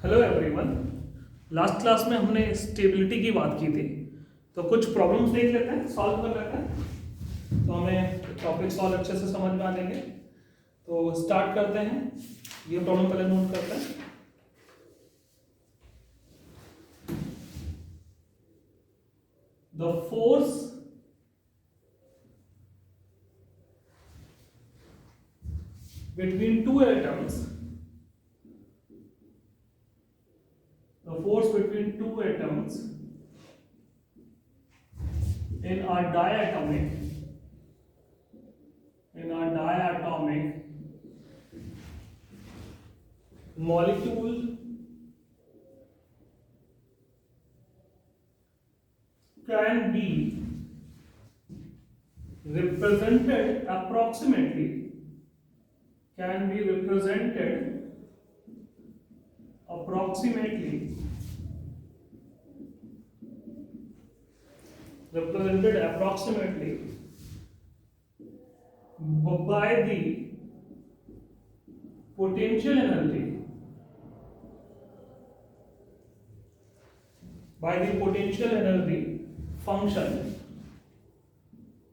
Hello everyone. Last class में हमने stability की बात की थी, तो कुछ प्रॉब्लम्स देख लेते हैं, सॉल्व कर लेते हैं, तो हमें टॉपिक सॉल्व अच्छे से समझ में आ जाएंगे। तो स्टार्ट करते हैं। ये प्रॉब्लम पहले नोट करते हैं। The force between two atoms, the force between two atoms in a diatomic molecule can be represented approximately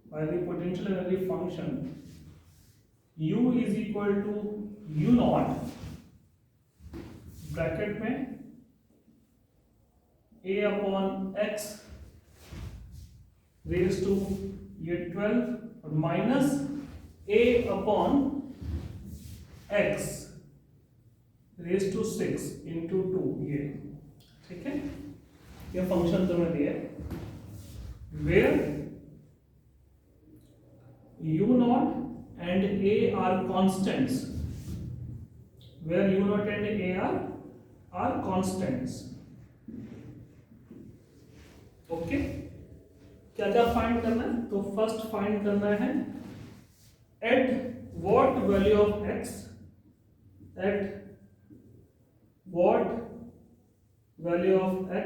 by the potential energy function u is equal to u naught bracket में a upon x raise to ये 12 और minus a upon x raise to 6 into 2, ये ठीक है। ये function तुम्हें दिया वेयर u naught and a are constants, where u naught and a are constants. Okay, क्या क्या फाइंड करना है? तो फर्स्ट फाइंड करना है at what value of x,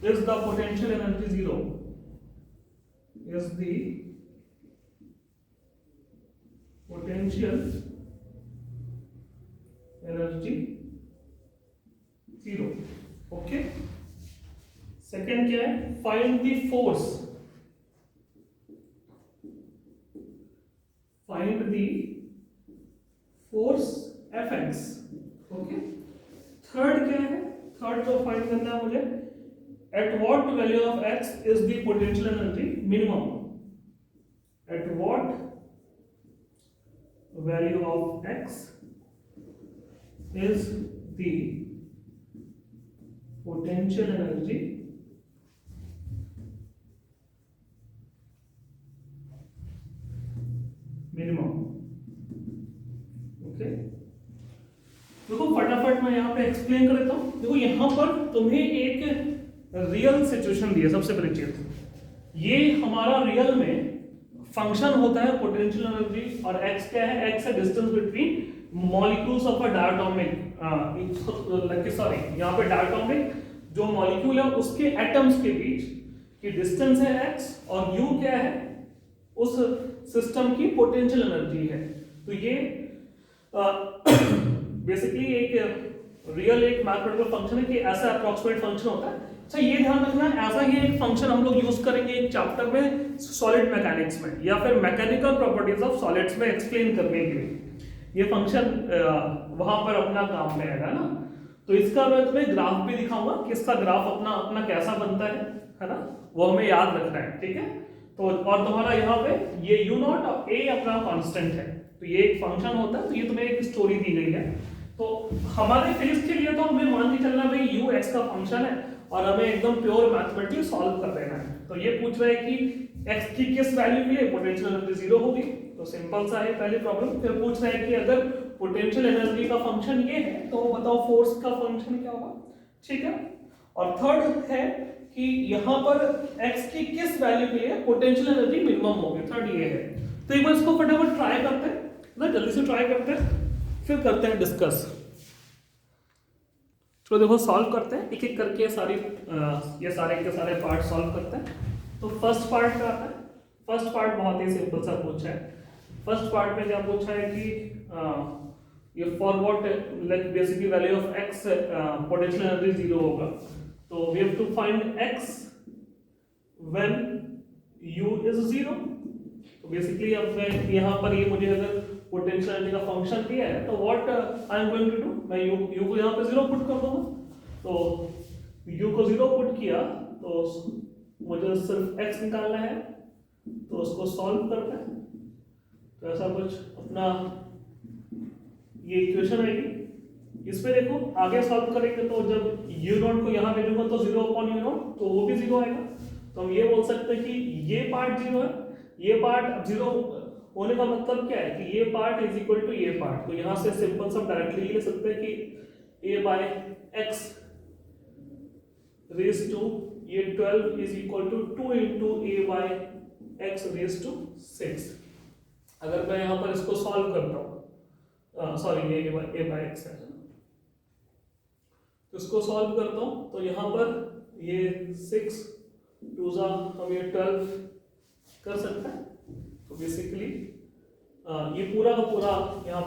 is the potential energy zero, is the potential energy zero. Okay, second क्या है? Find the force, Fx. Okay, third क्या है? थर्ड जो फाइंड करना है मुझे, at what value of x is the potential energy minimum, at what value of x is the potential energy minimum. Okay, देखो फटाफट मैं यहाँ पे एक्सप्लेन कर देता हूँ। देखो यहाँ पर तुम्हें एक रियल सिचुएशन दी है। सबसे पहली चीज, ये हमारा रियल में फंक्शन होता है पोटेंशियल एनर्जी, और x क्या है? x है distance between molecules of a diatomic, sorry यहाँ पे डायटोमिक जो मॉलिक्यूल है उसके एटम्स के बीच की डिस्टेंस है x, और u क्या है? उस सिस्टम की पोटेंशियल एनर्जी है। तो ये बेसिकली एक रियल एक मैथमेटिकल फंक्शन है कि ऐसा अप्रोक्सीमेट फंक्शन होता है। अच्छा, ये ध्यान रखना, ऐसा ही एक फंक्शन हम लोग यूज करेंगे एक चैप्टर में सॉलिड मैकेनिक्स में, या फिर मैकेनिकल प्रॉपर्टीज ऑफ सॉलिड्स में एक्सप्लेन करने के लिए ये फंक्शन वहां पर अपना काम में आएगा ना। तो इसका मैं तुम्हें ग्राफ भी दिखाऊंगा कि इसका ग्राफ अपना अपना कैसा बनता है ना, वो हमें याद रखना है, ठीक है। तो और तुम्हारा यहाँ पे ये u नॉट और a अपना कांस्टेंट है, तो ये एक फंक्शन होता है। तो ये तुम्हें एक स्टोरी दी गई है। तो हमारे फिजिक्स के लिए तो हमें मान के चलना भाई u x का फंक्शन है, और हमें एकदम प्योर मैथमेटिक्स सॉल्व कर देना है। तो ये पूछ रहा है कि x की किस वैल्यू के लिए पोटेंशियल एनर्जी जीरो होगी। तो सिंपल सा है पहली प्रॉब्लम। फिर पूछ रहा है कि अगर पोटेंशियल एनर्जी का फंक्शन ये है तो बताओ फोर्स का फंक्शन क्या होगा, ठीक है। और थर्ड है कि यहाँ पर x की किस वैल्यू के लिए पोटेंशियल एनर्जी मिनिमम होगी, थर्ड ये है। तो एक बार इसको फटाफट ट्राई करते हैं ना, जल्दी से ट्राई करते हैं, फिर करते हैं डिस्कस। चलो देखो सॉल्व करते हैं एक एक करके ये सारे के सारे पार्ट सॉल्व करते हैं। तो फर्स्ट पार्ट क्या आता है? फर्स्ट पार्ट बहुत ही सिंपल सा पूछा है। फर्स्ट पार्ट में क्या पूछा है कि ये for what, like basically value of x potential energy zero होगा, तो we have to find x when u is zero. तो बेसिकली अब मैं यहाँ पर ये मुझे अगर पोटेंशियल एनर्जी का फंक्शन दिया है तो what I am going to do, मैं u को यहाँ पे जीरो पुट कर दूंगा। तो u को जीरो पुट किया तो मुझे सिर्फ x निकालना है, तो उसको सॉल्व करना है। तो ऐसा कुछ अपना ये इक्वेशन आएगी, इसमें देखो आगे सॉल्व करेंगे तो जब u नॉट को यहाँ भेजूंगा तो 0/u0 तो वो भी जीरो आएगा। तो हम ये बोल सकते हैं कि ये पार्ट जीरो है, ये पार्ट जीरो होने का मतलब क्या है कि ये पार्ट इज इक्वल टू ये पार्ट। तो यहाँ से सिंपल सब डायरेक्टली ले सकते हैं कि a by x raise to ये 12 is equal to 2 into a by x raise to 6। अगर मैं यहाँ पर इसको सॉल्व करता हूँ, सॉरी ये a बाय x है, तो इसको सॉल्व करता हूँ तो यहाँ पर ये 6 2 हम ये 12 कर सकते हैं। तो बेसिकली ये पूरा का पूरा यहाँ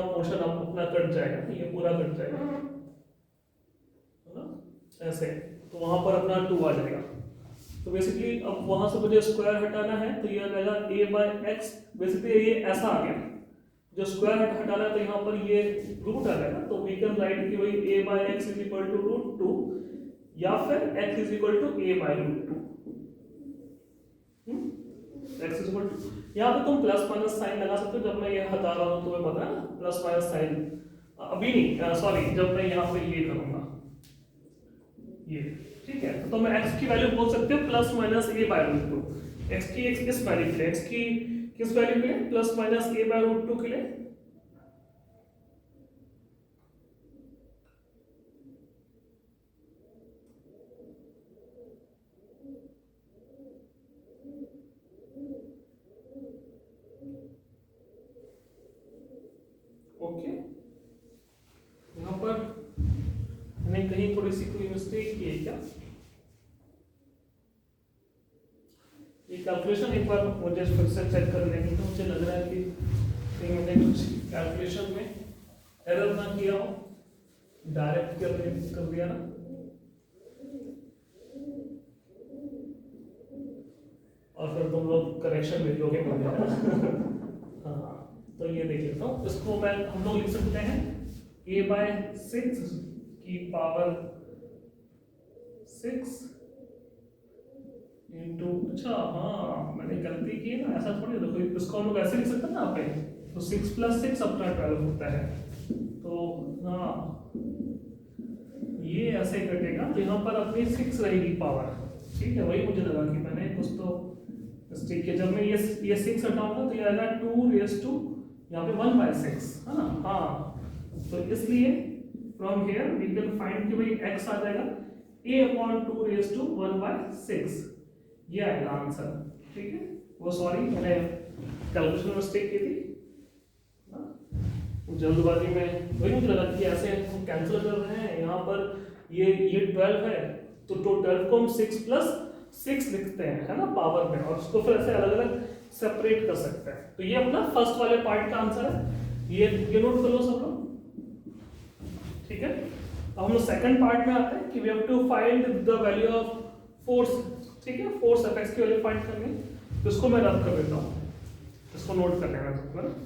पोर्शन अपना कट जाएगा, ये पूरा कट जाएगा है ना ऐसे, तो वहां पर अपना 2 आ जाएगा। तो बेसिकली अब वहां से मुझे स्क्वायर हटाना है तो ये आ जाएगा a बाय x, बेसिकली ये ऐसा आ गया, जो स्क्वायर हटाना है तो यहाँ पर ये रूट आ जाएगा। तो वी कैन राइट कि भाई a by x is equal to root 2 या फिर x is equal to a by root 2। x is equal to, यहाँ पे तुम प्लस माइनस साइन लगा सकते हो, जब मैं ये हटा रहा हूँ तुम्हें पता है ना प्लस माइनस साइन, अभी नहीं सॉरी जब मैं यहाँ पे ये करूंगा ये, ठीक है। तो मैं x की वैल्यू बोल सकते हो plus minus a by root 2। x की किस वैल्यू के लिए, x की किस वैल्यू के लिए, plus minus a by root 2 के लिए। ओके, यहाँ पर मैंने कहीं थोड़ी सी कोई मिस्टेक की है क्या, ये कैलकुलेशन एक बार मुझे फिर से चेक कर लेंगे। तो मुझे लग रहा है कि कहीं मैंने कुछ कैलकुलेशन में एरर ना किया हो, डायरेक्ट कर दिया ना। और फिर तुम लोग करेक्शन भेजोगे हाँ, तो ये देख लेता हूँ, इसको मैं हम लोग लिख सकते हैं a बाय 6 की पावर 6 इंटू, अच्छा हाँ मैंने गलती की है ना, ऐसा थोड़ी देखो, इसको हम लोग ऐसे लिख सकते हैं ना आप, तो 6 + 6 अपना 12 होता है। तो हाँ ये ऐसे कटेगा, तो यहाँ पर अपनी 6 रहेगी पावर, ठीक है। वही मुझे लगा कि मैंने कुछ तो मिस्टेक किया, जब मैं ये 6 हटाऊंगा तो ये आएगा 2 रेज़ टू यहाँ पे 1/6 है ना। हाँ, तो इसलिए from here we can find कि भाई x आ जाएगा a/2 रेज़ टू 1/6, ये आएगा आंसर, ठीक है। वो सॉरी मैंने कैलकुलेशन में मिस्टेक की थी, जल्दबाजी में, वही मुझे लगा कि ऐसे हम कैंसिल कर रहे हैं, यहाँ पर ये 12 है तो 12 को हम 6 + 6 लिखते हैं है ना पावर में, और उसको फिर ऐसे अलग अलग सेपरेट कर सकते हैं। तो ये अपना फर्स्ट वाले पार्ट का आंसर है, ये नोट कर लो सब लोग, ठीक है। अब हम लोग सेकंड पार्ट में आते हैं कि we have to find the value of force, ठीक है। फोर्स एफ की वैल्यू फाइंड करनी है, तो इसको मैं रब कर देता हूँ, इसको नोट कर लेना सबको।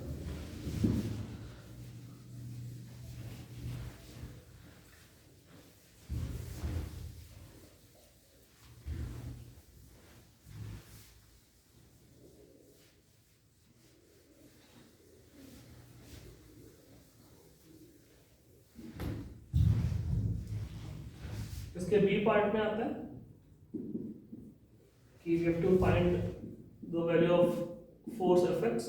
इसके बी पार्ट में आता है कि we have to find the value of force FX.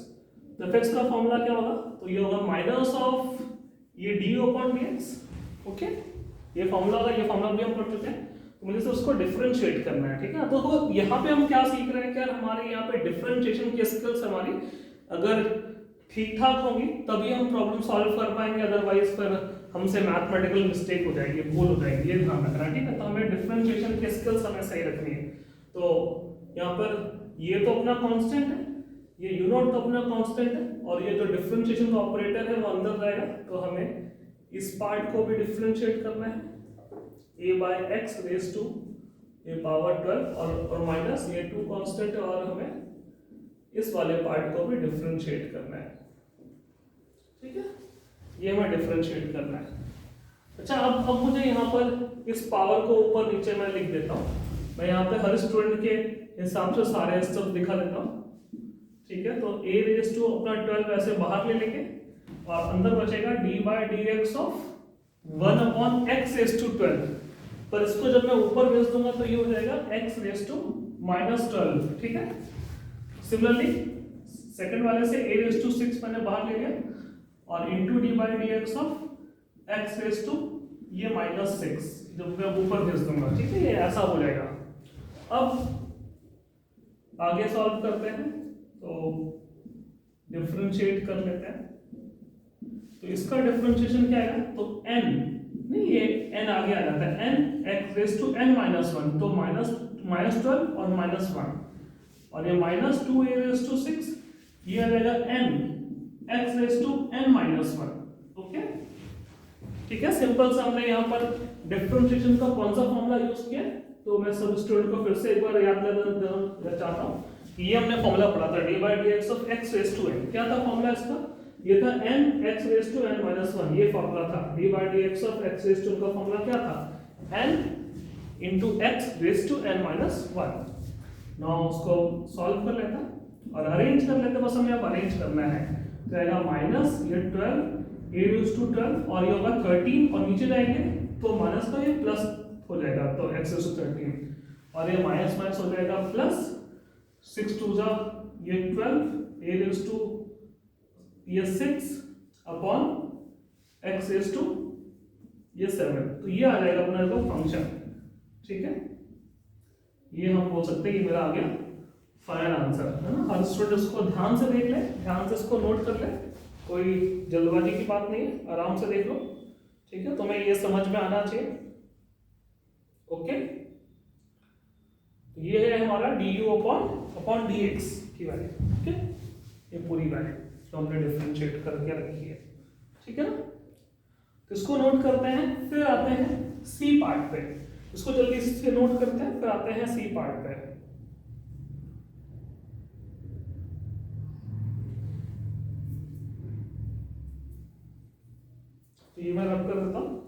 तो एफएक्स का फॉर्मूला क्या होगा, तो ये होगा माइनस ऑफ ये du/dx, ओके। ये फॉर्मूला होगा, ये फॉर्मूला भी हम पढ़ चुके हैं, तो मुझे सिर्फ उसको डिफरेंशिएट करना है, ठीक है। तो यहाँ पे हम क्या सीख रहे हैं कि हमारे यहाँ पे डिफरेंशिएशन की स्किल्स हमारी अगर ठीक ठाक होंगी तभी हम प्रॉब्लम सॉल्व कर पाएंगे, अदरवाइज फिर हमसे मैथमेटिकल मिस्टेक हो जाएगी, भूल हो जाएगी, ये ध्यान रखना, ठीक है। तो हमें डिफरेंशिएशन की स्किल्स हमें सही रखनी है। तो यहाँ पर ये तो अपना कांस्टेंट है, ये u0 तो अपना कांस्टेंट है, और ये जो डिफरेंशिएशन का ऑपरेटर है वो अंदर जाएगा, तो हमें इस पार्ट को भी डिफरेंशिएट करना है, a by x raise to a power 12 और माइनस ये 2 कांस्टेंट, और हमें इस वाले पार्ट को भी डिफरेंशिएट करना है, ठीक है, ये हमें डिफरेंशिएट करना है। अच्छा, अब मुझे यहाँ पर इस पावर को ऊपर नीचे मैं लिख देता हूँ, मैं यहाँ पे हर स्टूडेंट के हिसाब से सारे स्टेप दिखा देता हूँ, ठीक है। तो a रेज टू अपना 12 ऐसे बाहर ले लेंगे और अंदर बचेगा d by d x of 1 upon x raise to 12, पर इसको जब मैं ऊपर भेज दूंगा तो ये हो जाएगा x रेज टू -12, ठीक है। सिमिलरली सेकंड वाले से a रेज टू 6 मैंने बाहर ले लिया और into d by d x of x raise to ये -6 जब मैं ऊपर भेज दूंगा, ठीक है, ये ऐसा हो जाएगा। अब आगे सॉल्व करते हैं, तो डिफरेंशिएट कर लेते हैं। तो इसका डिफरेंशिएशन क्या आएगा, तो n नहीं, ये n आगे आ जाता है, n x raise to n -1, तो -12 और -1, और ये -2 a रेज टू 6, ये आ जाएगा n x raise to n -1, okay, ठीक है। सिंपल सा हमने यहाँ पर डिफरेंशिएशन का कौन सा फॉर्मूला यूज किया, तो मैं सब स्टूडेंट को फिर से एक बार याद दिलाना चाहता हूँ। ये हमने फॉर्मूला पढ़ा था, d by d x of x raise to n, क्या था फॉर्मूला इसका, ये था n x raise to n -1, ये फॉर्मूला था। d by d x of x raise to का फॉर्मूला क्या था, n into x raise to n -1। Now उसको सॉल्व कर लेता और अरेंज कर लेते, बस हमें अब अरेंज करना है, तो आएगा माइनस ये 12 a रेज टू 12 और ये होगा 13, और नीचे जाएंगे तो माइनस का ये प्लस हो जाएगा, तो x रेज टू 13, और ये माइनस माइनस हो जाएगा प्लस, 6 2 जा ये 12 a रेज टू ये 6 अपॉन x रेज टू ये 7, तो ये आ जाएगा अपना इसका फंक्शन, ठीक है। ये हम बोल सकते हैं कि मेरा आ गया फाइनल आंसर, है ना। हर स्टूडेंट इसको ध्यान से देख ले, ध्यान से इसको नोट कर ले, कोई जल्दबाजी की बात नहीं है, आराम से देख लो, ठीक है। तुम्हें ये समझ में आना चाहिए, ओके। ये है हमारा du अपॉन dx की वैल्यू, ठीक है, ये पूरी वैल्यू जो हमने डिफरेंशिएट करके रखी है, ठीक है ना। तो इसको नोट करते हैं, फिर आते हैं सी पार्ट पे, इसको जल्दी से नोट करते हैं, फिर आते हैं सी पार्ट पे। तो ये मैं रब कर देता हूं।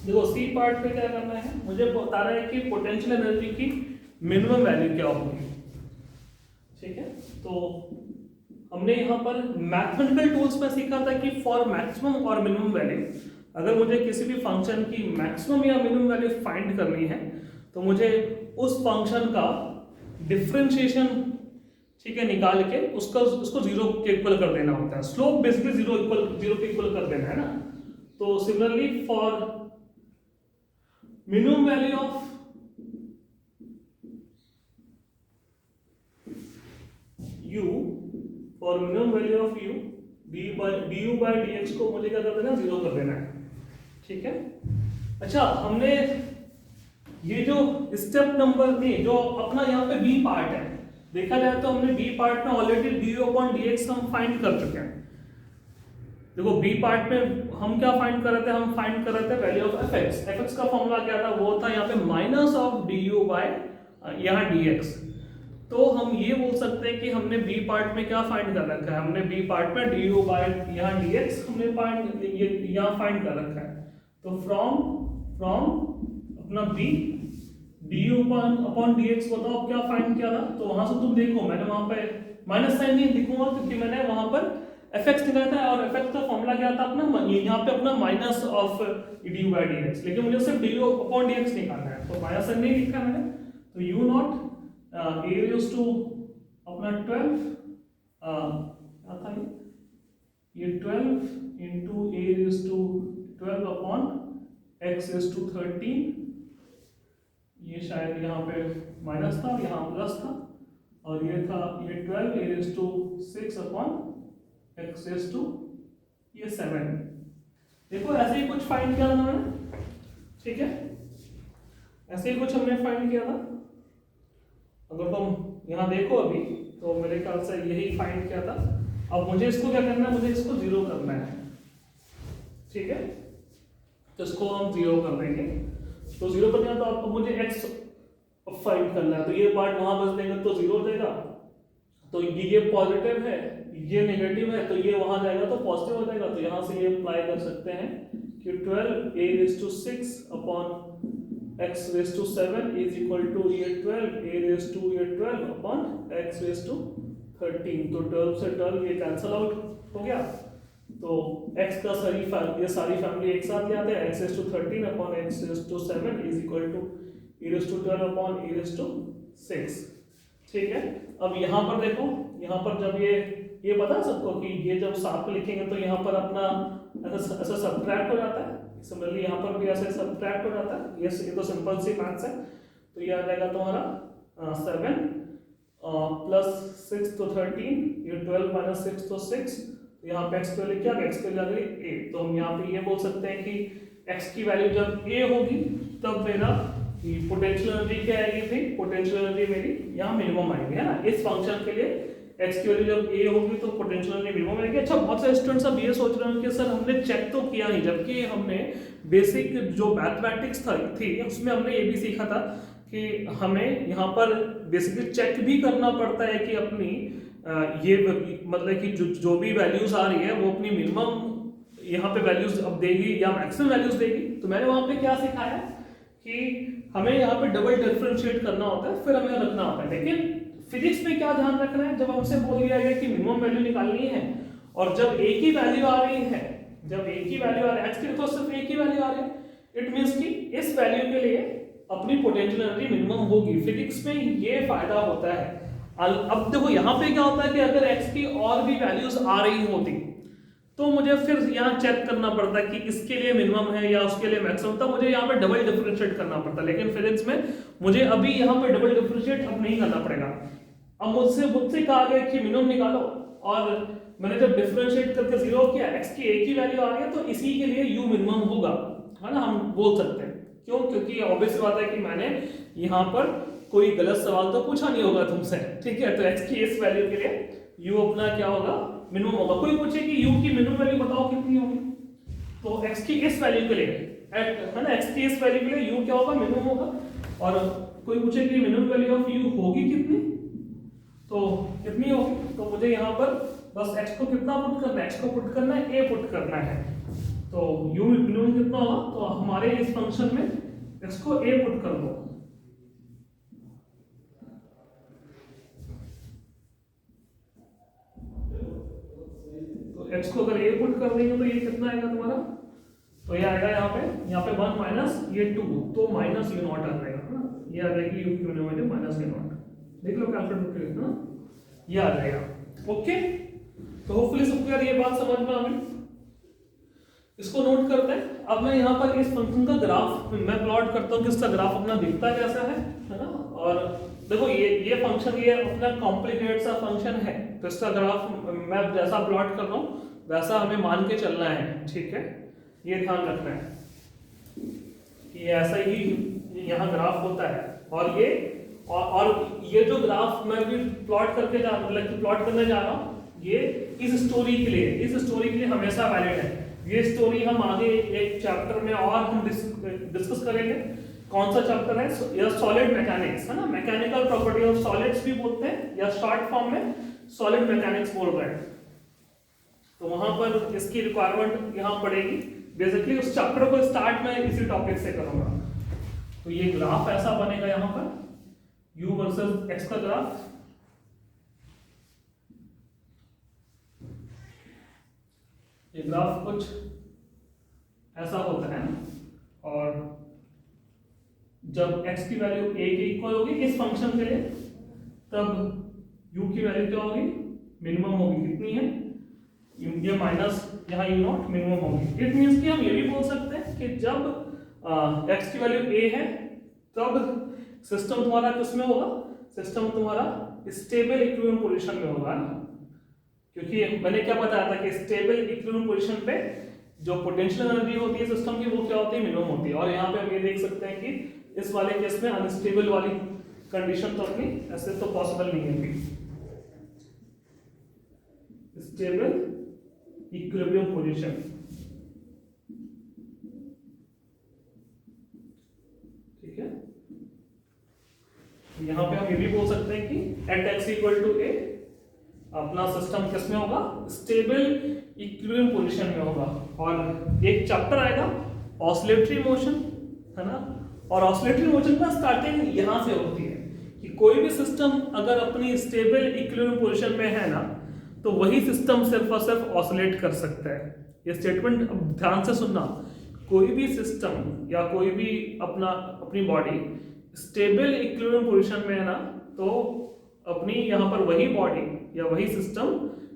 देखो सी पार्ट पे क्या करना है, मुझे बता रहा है कि पोटेंशियल एनर्जी की मिनिमम वैल्यू क्या होगी, ठीक है। तो हमने यहाँ पर मैथमेटिकल टूल्स में सीखा था कि फॉर मैक्सिमम और मिनिमम वैल्यू, अगर मुझे किसी भी फंक्शन की मैक्सिमम या मिनिमम वैल्यू फाइंड करनी है तो मुझे उस फंक्शन का डिफरेंशिएशन, ठीक है, निकाल के उसको जीरो के इक्वल कर देना होता है। स्लोप बेसिकली जीरो के इक्वल कर देना है ना। तो similarly for minimum value of u, for minimum value of u, du by dx को मुझे क्या कर देना, जीरो कर देना है, ठीक है। अच्छा, हमने ये जो स्टेप नंबर में जो अपना यहाँ पे b पार्ट है, देखा जाए तो हमने b पार्ट में ऑलरेडी du upon dx हम फाइंड कर चुके हैं। देखो बी पार्ट में हम क्या फाइंड कर रहे थे, हम फाइंड कर रहे the value of fx। fx का फॉर्मूला क्या था, वो था यहाँ पे माइनस ऑफ du बाय यहाँ dx। तो हम ये बोल सकते हैं कि हमने बी पार्ट में क्या फाइंड कर रखा है, हमने बी पार्ट में du बाय यहाँ dx हमने यहाँ फाइंड कर रखा है। तो फ्रॉम अपना b du अपॉन dx बताओ क्या फाइंड किया था। तो वहां से तुम देखो, मैंने वहां पे माइनस साइन नहीं लिखूंगा क्योंकि मैंने वहां पर fx निकाला था, और fx का फॉर्मूला क्या था अपना, यहाँ पे अपना minus of du by dx, लेकिन मुझे सिर्फ du अपॉन dx निकालना है, तो माइनस साइन नहीं लिखा मैंने। तो u naught a raise to अपना 12 क्या था ये 12 into a raise to 12 upon x raise to 13, ये शायद यहाँ पे माइनस था, यहाँ प्लस था, और ये था ये 12 a raise to 6 upon x raise to ये 7। देखो ऐसे ही कुछ फाइंड किया था मैंने, ठीक है, ऐसे ही कुछ हमने फाइंड किया था। अगर तुम यहाँ देखो अभी तो मेरे ख्याल से यही फाइंड किया था। अब मुझे इसको क्या करना है, मुझे इसको जीरो करना है, ठीक है, तो इसको हम जीरो कर देंगे। तो जीरो करना है तो आपको मुझे एक्स फाइंड करना है, तो ये पार्ट वहां बच देंगे तो जीरो हो जाएगा। तो ये पॉजिटिव है, ये नेगेटिव है, तो ये वहां जाएगा तो पॉजिटिव हो जाएगा। तो यहाँ से ये अप्लाई कर सकते हैं कि 12 a raised to 6 upon x raised to 7 is equal to ये 12 a raised to ये 12 अपॉन x raised to 13। तो 12 से 12 ये कैंसल आउट हो गया, तो x का ये सारी फैमिली एक साथ ले आते हैं, x raised to 13 upon x raised to 7 is equal to e raised to 12 upon e raised to 6, ठीक है। अब यहाँ पर देखो, यहाँ पर जब ये पता सबको कि ये जब साथ में लिखेंगे तो यहाँ पर अपना ऐसा सब्ट्रैक्ट हो जाता है, सिमिलरली यहाँ पर भी ऐसे सब्ट्रैक्ट हो जाता है। ये तो सिंपल सी मैथ्स है। तो ये आ जाएगा तुम्हारा 7 प्लस 6 तो 13, ये 12 माइनस 6 तो 6, तो यहाँ पे x पे लिखा, x पे आ गई a। तो हम यहाँ पे ये बोल सकते हैं कि x की वैल्यू जब a होगी तब मेरा पोटेंशियल एनर्जी क्या आएगी भाई, पोटेंशियल एनर्जी मेरी यहाँ मिनिमम आएगी, है ना। इस फंक्शन के लिए x की वैल्यू जब a होगी तो पोटेंशियल एनर्जी मिनिमम आएगी। अच्छा, बहुत सारे स्टूडेंट्स अब ये सोच रहे हैं कि सर हमने चेक तो किया नहीं, जबकि हमने बेसिक जो मैथमेटिक्स थी उसमें हमने ये भी सीखा था कि हमें यहाँ पर बेसिकली चेक भी करना पड़ता है कि अपनी ये मतलब कि जो भी वैल्यूज आ रही है वो अपनी मिनिमम यहाँ पे वैल्यूज अब देगी या मैक्सिमम वैल्यूज देगी। तो मैंने वहाँ पे क्या सिखाया कि हमें यहाँ पे डबल डिफरेंशिएट करना होता है, फिर हमें रखना होता है। लेकिन फिजिक्स में क्या ध्यान रखना है, जब हमसे बोल दिया गया कि मिनिमम वैल्यू निकालनी है और जब एक ही वैल्यू आ रही है, जब एक ही वैल्यू आ रही है, एक्स की तो सिर्फ एक ही वैल्यू आ रही है, इट मींस कि इस वैल्यू के लिए अपनी पोटेंशियल एनर्जी मिनिमम होगी। फिजिक्स में ये फायदा होता है। अब देखो यहाँ पे क्या होता है कि अगर एक्स की और भी वैल्यूज आ रही होती तो मुझे फिर यहाँ चेक करना पड़ता कि इसके लिए मिनिमम है या उसके लिए मैक्सिमम, तब मुझे यहाँ पे डबल डिफरेंशिएट करना पड़ता। लेकिन फिजिक्स में मुझे अभी यहाँ पे डबल डिफरेंशिएट अब नहीं करना पड़ेगा। अब मुझसे कहा गया कि मिनिमम निकालो, और मैंने जब डिफरेंशिएट करके जीरो किया, एक्स की एक ही वैल्यू आ रही है तो इसी के लिए यू मिनिमम होगा, है ना, हम बोल सकते हैं। क्यों? क्योंकि ऑब्वियस बात है कि मैंने यहाँ पर कोई गलत सवाल तो पूछा नहीं होगा तुमसे, ठीक है। तो एक्स की इस वैल्यू के लिए यू अपना क्या होगा, मिनिमम होगा। कोई पूछे कि यू की मिनिमम वैल्यू बताओ कितनी होगी, तो एक्स की इस वैल्यू के लिए, है ना, एक्स की इस वैल्यू के लिए यू क्या होगा, मिनिमम होगा। और कोई पूछे कि मिनिमम वैल्यू ऑफ यू होगी कितनी, तो कितनी होगी, तो मुझे यहाँ पर बस x को कितना पुट करना है, x को पुट करना है, a पुट करना है, तो u मिनिमम कितना होगा, तो हमारे इस फंक्शन में x को a पुट कर दो। तो x को अगर a पुट कर देंगे तो ये कितना आएगा तुम्हारा, तो ये आएगा यहाँ पे 1 माइनस ये 2, तो माइनस u नॉट आ जाएगा, है ना, ये आ जाएगी u की वैल्यू माइनस u नॉट। देख लो कैलकुलेटर करके, है ना, ये आ जाएगा। ओके, तो होपफुली सबको यार ये बात समझ में आ गई। इसको नोट करते हैं। अब मैं यहाँ पर इस फंक्शन का ग्राफ मैं प्लॉट करता हूँ कि इसका ग्राफ अपना दिखता कैसा है ना। और देखो ये फंक्शन ये अपना कॉम्प्लिकेटेड सा फंक्शन है, तो इसका ग्राफ मैं जैसा प्लॉट कर रहा हूँ वैसा हमें मान के चलना है, ठीक है। ये ध्यान रखना है कि ऐसा ही यहाँ ग्राफ होता है। और ये जो ग्राफ मैं भी प्लॉट करके प्लॉट करने जा रहा हूँ, ये इस स्टोरी के लिए हमेशा वैलिड है। ये स्टोरी हम आगे एक चैप्टर में और हम डिस्कस करेंगे। कौन सा चैप्टर है, या सॉलिड मैकेनिक्स, है ना, मैकेनिकल प्रॉपर्टी ऑफ सॉलिड्स भी बोलते हैं, या शॉर्ट फॉर्म में सॉलिड मैकेनिक्स बोल रहे हैं। तो वहां पर इसकी रिक्वायरमेंट यहाँ पड़ेगी। बेसिकली उस चैप्टर को स्टार्ट में इसी टॉपिक से करूंगा। तो ये ग्राफ ऐसा बनेगा यहाँ पर, u वर्सेस x का ग्राफ। ये ग्राफ कुछ ऐसा होता है ना, और जब x की वैल्यू a के इक्वल होगी इस फंक्शन के लिए, तब u की वैल्यू क्या होगी, मिनिमम होगी, कितनी है, ये माइनस यहाँ यू नॉट मिनिमम होगी। इट मीन्स कि हम ये भी बोल सकते हैं कि जब x की वैल्यू a है तब सिस्टम तुम्हारा किसमें होगा, सिस्टम तुम्हारा स्टेबल इक्विलिब्रियम पोजीशन में होगा ना, क्योंकि मैंने क्या बताया था कि स्टेबल इक्विलिब्रियम पोजीशन पे जो पोटेंशियल एनर्जी होती है सिस्टम की वो क्या होती है, मिनिमम होती है। और यहाँ पे हम ये देख सकते हैं कि इस वाले केस में अनस्टेबल वाली कंडीशन तो अपनी ऐसे तो पॉसिबल नहीं है, स्टेबल इक्विलिब्रियम पोजीशन, ठीक है। यहां पे हम ये भी बोल सकते हैं कि at x equal to a अपना सिस्टम किसमें होगा, स्टेबल इक्विलिब्रियम पोजीशन में होगा। और एक चैप्टर आएगा ऑसिलेटरी मोशन, है ना, और ऑसिलेटरी मोशन का स्टार्टिंग यहां से होती है कि कोई भी सिस्टम अगर अपनी स्टेबल इक्विलिब्रियम पोजीशन में है ना तो वही सिस्टम सिर्फ और सिर्फ ऑसिलेट कर सकता है। ये स्टेटमेंट ध्यान से सुनना, कोई भी सिस्टम या कोई भी अपनी बॉडी स्टेबल इक्विलिब्रियम पोजीशन में है ना तो अपनी यहाँ पर वही बॉडी या वही सिस्टम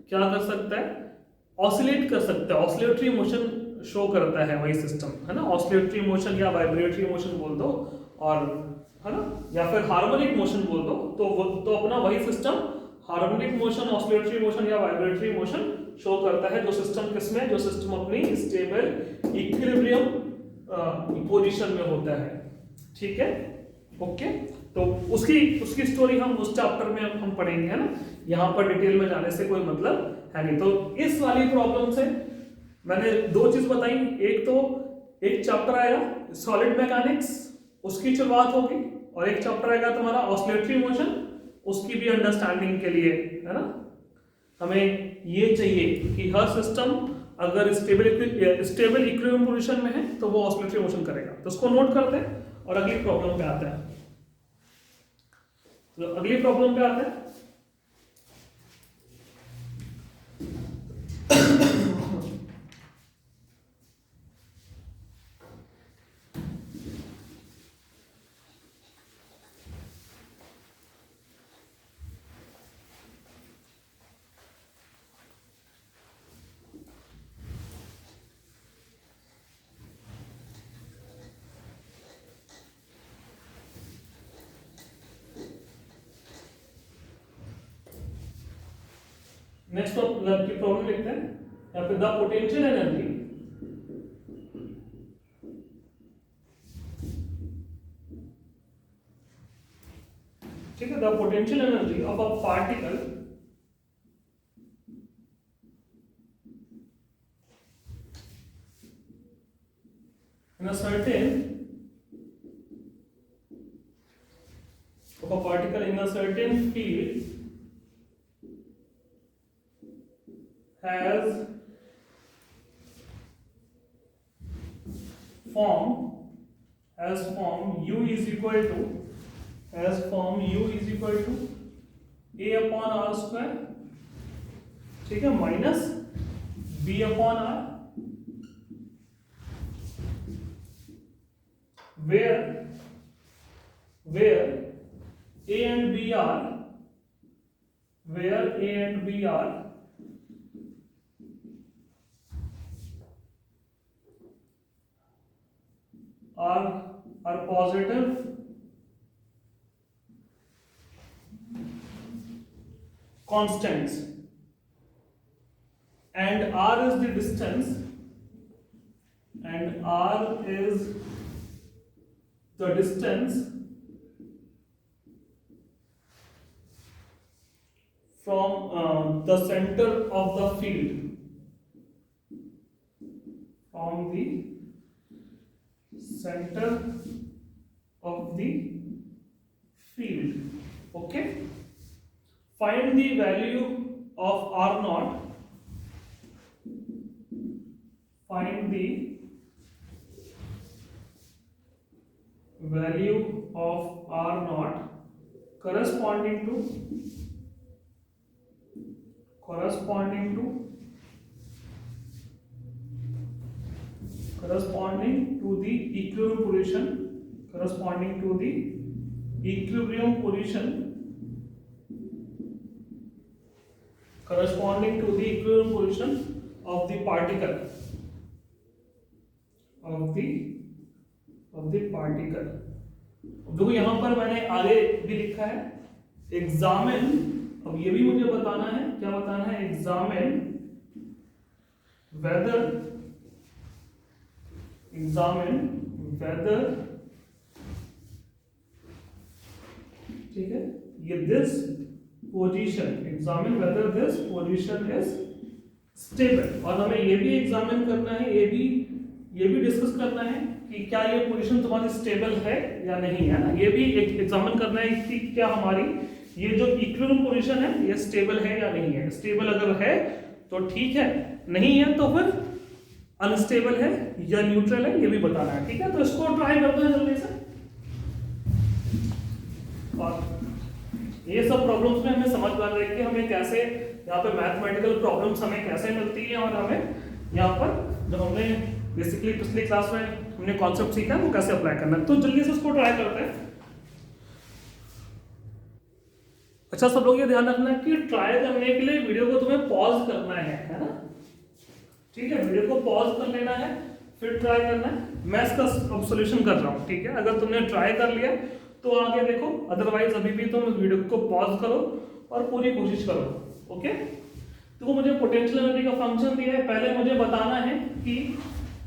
क्या कर सकता है, ऑसिलेट कर सकता है, ऑसिलेटरी मोशन शो करता है वही सिस्टम, है ना। ऑसिलेटरी मोशन या वाइब्रेटरी मोशन बोल दो, और है ना, या फिर हार्मोनिक मोशन बोल दो, तो अपना वही system harmonic motion, oscillatory motion या वाइब्रेटरी मोशन शो करता है, जो सिस्टम किसमें, जो सिस्टम अपनी स्टेबल इक्विलिब्रियम पोजीशन में होता है, ठीक है, ओके। तो उसकी स्टोरी हम उस चैप्टर में हम पढ़ेंगे, है ना, यहाँ पर डिटेल में जाने से कोई मतलब है नहीं। तो इस वाली प्रॉब्लम से मैंने दो चीज बताई, एक तो एक चैप्टर आएगा सॉलिड मैकेनिक्स, उसकी शुरुआत होगी, और एक चैप्टर आएगा तुम्हारा ऑसिलेटरी मोशन, उसकी भी अंडरस्टैंडिंग के लिए, है ना, हमें ये चाहिए कि हर सिस्टम अगर स्टेबल इक्विलिब्रियम पोजीशन में है तो वो ऑसिलेटरी मोशन करेगा। तो उसको नोट करते हैं और अगली प्रॉब्लम पे आते हैं। तो अगली प्रॉब्लम पे आते हैं। नेक्स्ट की प्रॉब्लम लिखते हैं यहाँ पे, द पोटेंशियल एनर्जी ठीक है, the potential energy of a particle in a certain field has form u is equal to a upon r square, ठीक है, minus b upon r, where a and b are positive constants, and r is the distance, from the center of the field, okay. Find the value of r naught, corresponding to the equilibrium position corresponding to the equilibrium position of the particle देखो यहां पर मैंने आगे भी लिखा है examine. अब ये भी मुझे बताना है, क्या बताना है, एग्जामिन वेदर ठीक है, ये this position, examine whether this position is stable. और हमें ये भी एग्जामिन करना है, ये भी डिस्कस करना है कि क्या ये पोजीशन तुम्हारी स्टेबल है या नहीं है ना। ये भी एग्जामिन करना है कि क्या हमारी ये जो इक्विलिब्रियम पोजीशन है ये स्टेबल है या नहीं है। स्टेबल अगर है तो ठीक है, नहीं है तो फिर अनस्टेबल है या न्यूट्रल है, ये भी बताना है। ठीक है, तो इसको ट्राई करते हैं जल्दी से। और ये सब प्रॉब्लम्स में हमें समझ आ रहा है कि हमें कैसे यहाँ पे मैथमेटिकल प्रॉब्लम्स हमें कैसे मिलती है, और हमें यहाँ पर जो हमने बेसिकली पिछली क्लास में हमने कॉन्सेप्ट सीखा वो कैसे अप्लाई करना है। तो जल्दी से उसको ट्राई करते हैं। अच्छा, सब लोग ये ध्यान रखना है कि ट्राई करने के लिए वीडियो को तुम्हें पॉज करना है ना। ठीक है, वीडियो को पॉज कर लेना है, फिर ट्राई करना है। मैं इसका अब सॉल्यूशन कर रहा हूँ। ठीक है, अगर तुमने ट्राई कर लिया तो आगे देखो, अदरवाइज अभी भी तुम वीडियो को पॉज करो और पूरी कोशिश करो। ओके, तो मुझे पोटेंशियल एनर्जी का फंक्शन दिया है। पहले मुझे बताना है कि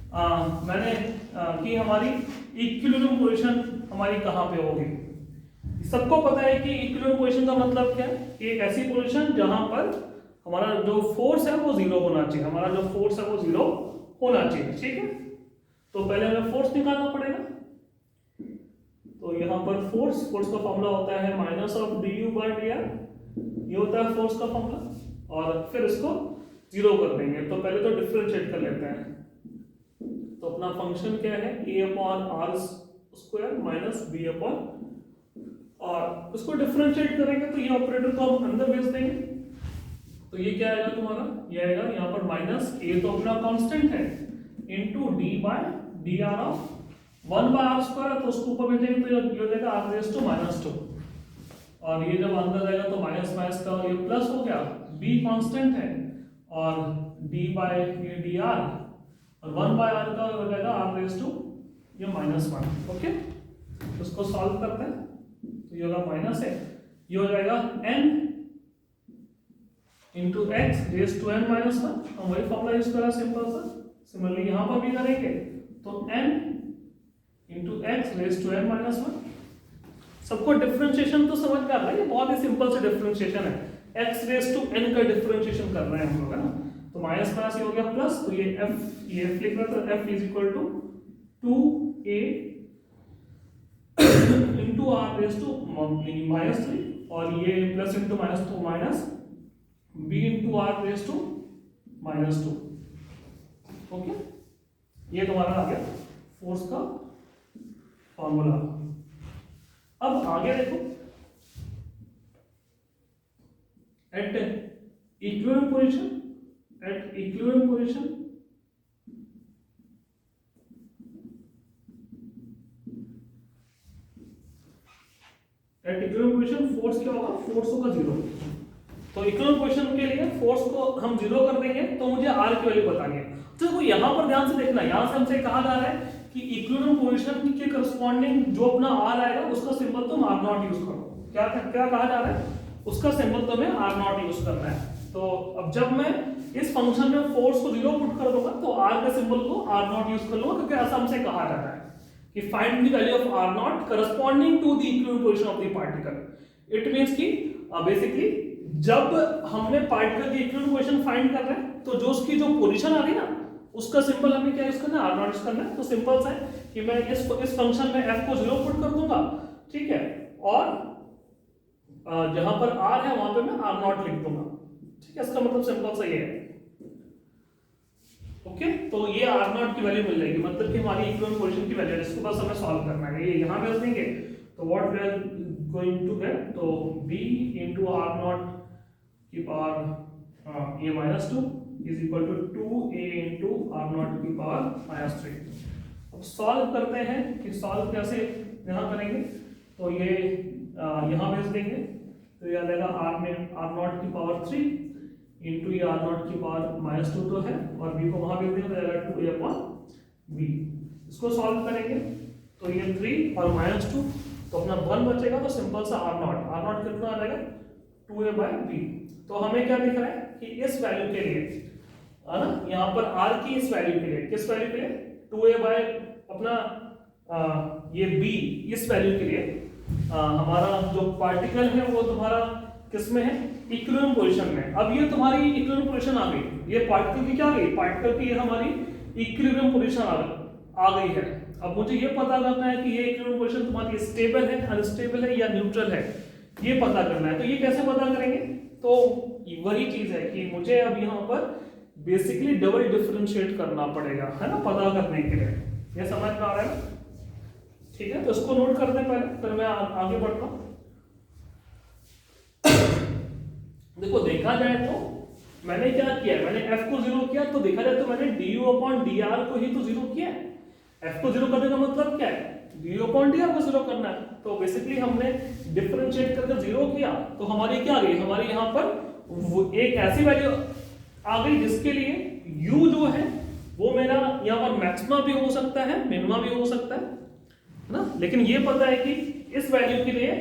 कि हमारी इक्विलिब्रियम पोजीशन हमारी कहाँ पे होगी। सबको पता है कि इक्विलिब्रियम पोजीशन का मतलब क्या है, एक ऐसी पोजीशन जहां पर हमारा जो फोर्स है वो जीरो होना चाहिए, हमारा जो फोर्स है वो जीरो होना चाहिए। ठीक है, तो पहले हमें फोर्स निकालना पड़ेगा। तो यहाँ पर फोर्स का फॉर्मूला होता है minus of d u by d r, ये होता है फोर्स का फॉर्मूला। और फिर इसको जीरो कर देंगे। तो पहले तो डिफरेंशिएट कर लेते हैं। तो अपना फंक्शन क्या है, a upon r square minus b upon, और उसको डिफरेंशिएट करेंगे तो ये ऑपरेटर को हम अंदर भेज देंगे। तो ये क्या आएगा तुम्हारा, ये आएगा यहाँ पर माइनस a तो अपना कांस्टेंट है into d by d r of 1 by r square, तो उसको ऊपर भेजेंगे तो ये हो जाएगा r रेज़ टू -2। और ये जब अंदर जाएगा तो माइनस माइनस का ये प्लस हो गया, b कांस्टेंट है और d बाय ये डी आर और 1 बाय आर का हो जाएगा r रेज़ टू ये -1। ओके, उसको सॉल्व करते हैं तो ये होगा माइनस है, ये हो जाएगा n into x raise to n minus 1। हम वही फॉर्मूला यूज करा सिंपल सा। सिमिलरली यहां पर भी करेंगे तो n into x raise to n minus 1। सबको डिफरेंशिएशन तो समझ में आ रहा है, ये बहुत ही सिंपल से डिफरेंशिएशन है। x रेज़ टू n का डिफरेंशिएशन कर रहे हैं हम लोग, है ना। तो माइनस माइनस ये हो गया प्लस, तो ये f लिख रहा था, f is equal to 2a into r raise to -3, और ये प्लस इंटू माइनस तो minus b into r raise to -2। Okay, ये तुम्हारा आ गया फोर्स का फॉर्मूला। अब आगे देखो, at equilibrium position at equilibrium position force क्या होगा, फोर्स होगा जीरो। तो इक्विलिब्रियम पोजीशन के लिए फोर्स को हम जीरो कर देंगे तो मुझे आर की वैल्यू बतानी है। तो देखो यहां पर ध्यान से देखना, यहां से हमसे कहा जा रहा है कि इक्विलिब्रियम पोजीशन के करस्पॉन्डिंग जो अपना आर आएगा उसका सिंबल तुम आर नॉट यूज करो। क्या कहा जा रहा है, उसका सिंबल तुम्हें आर नॉट यूज करना है। तो अब जब मैं इस फंक्शन में फोर्स को जीरो पुट कर दूंगा तो r के सिंबल को r नॉट यूज कर लूंगा, क्योंकि ऐसा हमसे कहा जाता है कि find the value of r naught corresponding to the equilibrium position of the particle. It means कि बेसिकली जब हमने पार्टिकल की इक्विलिब्रियम पोजीशन फाइंड कर रहे हैं तो जो उसकी जो पोजीशन आ रही है ना, उसका सिंबल हमें क्या यूज करना है, r नॉट यूज करना है। तो सिंपल सा है कि मैं इस फंक्शन में f को जीरो पुट कर दूंगा, ठीक है, और जहां पर r है वहां पे मैं r नॉट लिख दूंगा। ठीक है, इसका मतलब सिंपल सा ये है। ओके, तो ये आर नॉट की वैल्यू मिल जाएगी, मतलब कि हमारी इक्विलिब्रियम पोजीशन की वैल्यू है, इसको बस हमें सॉल्व करना है। ये यहां भेज देंगे तो what we are going to get, तो b into r नॉट की पावर ये -2 is equal to 2a into r naught की पावर -3। अब सॉल्व करते हैं कि सॉल्व कैसे यहां करेंगे। तो ये यहां भेज देंगे तो ये आ जाएगा r नॉट की पावर 3 इंटू ये आर नॉट की पावर -2 तो है, और बी को वहां भेज देंगे तो जाएगा 2a अपॉन बी। इसको सॉल्व करेंगे तो ये 3 और -2 तो अपना 1 बचेगा, तो सिंपल सा आर नॉट कितना आ जाएगा 2a बाय बी। तो हमें क्या दिख रहा है कि इस वैल्यू के लिए है ना, यहाँ पर r की इस वैल्यू के लिए, किस वैल्यू के लिए 2a बाय अपना ये b, इस वैल्यू के लिए हमारा जो पार्टिकल है वो तुम्हारा किस में है, इक्विलिब्रियम पोजीशन में। अब ये तुम्हारी इक्विलिब्रियम पोजीशन आ गई, ये पार्टिकल की क्या आ गई, पार्टिकल की ये हमारी इक्विलिब्रियम पोजीशन आ गई है। अब मुझे ये पता करना है कि ये इक्विलिब्रियम पोजीशन तुम्हारी स्टेबल है, अनस्टेबल है या न्यूट्रल है, ये पता करना है। तो ये कैसे पता करेंगे, तो वही चीज है कि मुझे अब यहाँ पर बेसिकली डबल डिफरेंशिएट करना पड़ेगा, है ना, पता करने के लिए। ये समझ में आ रहा है, ठीक है। तो इसको नोट कर दें पहले, फिर मैं आगे बढ़ता हूँ। देखो देखा जाए तो मैंने क्या किया, मैंने f को 0 किया, तो देखा जाए तो मैंने du अपॉन dr को ही तो 0 किया है। f को 0 करने का मतलब क्या है, du अपॉन dr को 0 करना है। तो बेसिकली हमने डिफरेंशिएट करके 0 किया, तो हमारी क्या आ गई, हमारी यहाँ पर एक ऐसी वैल्यू आ गई जिसके लिए u जो है वो मेरा यहाँ पर मैक्सिमा भी हो सकता है, मिनिमा भी हो सकता है ना। लेकिन ये पता है कि इस वैल्यू के लिए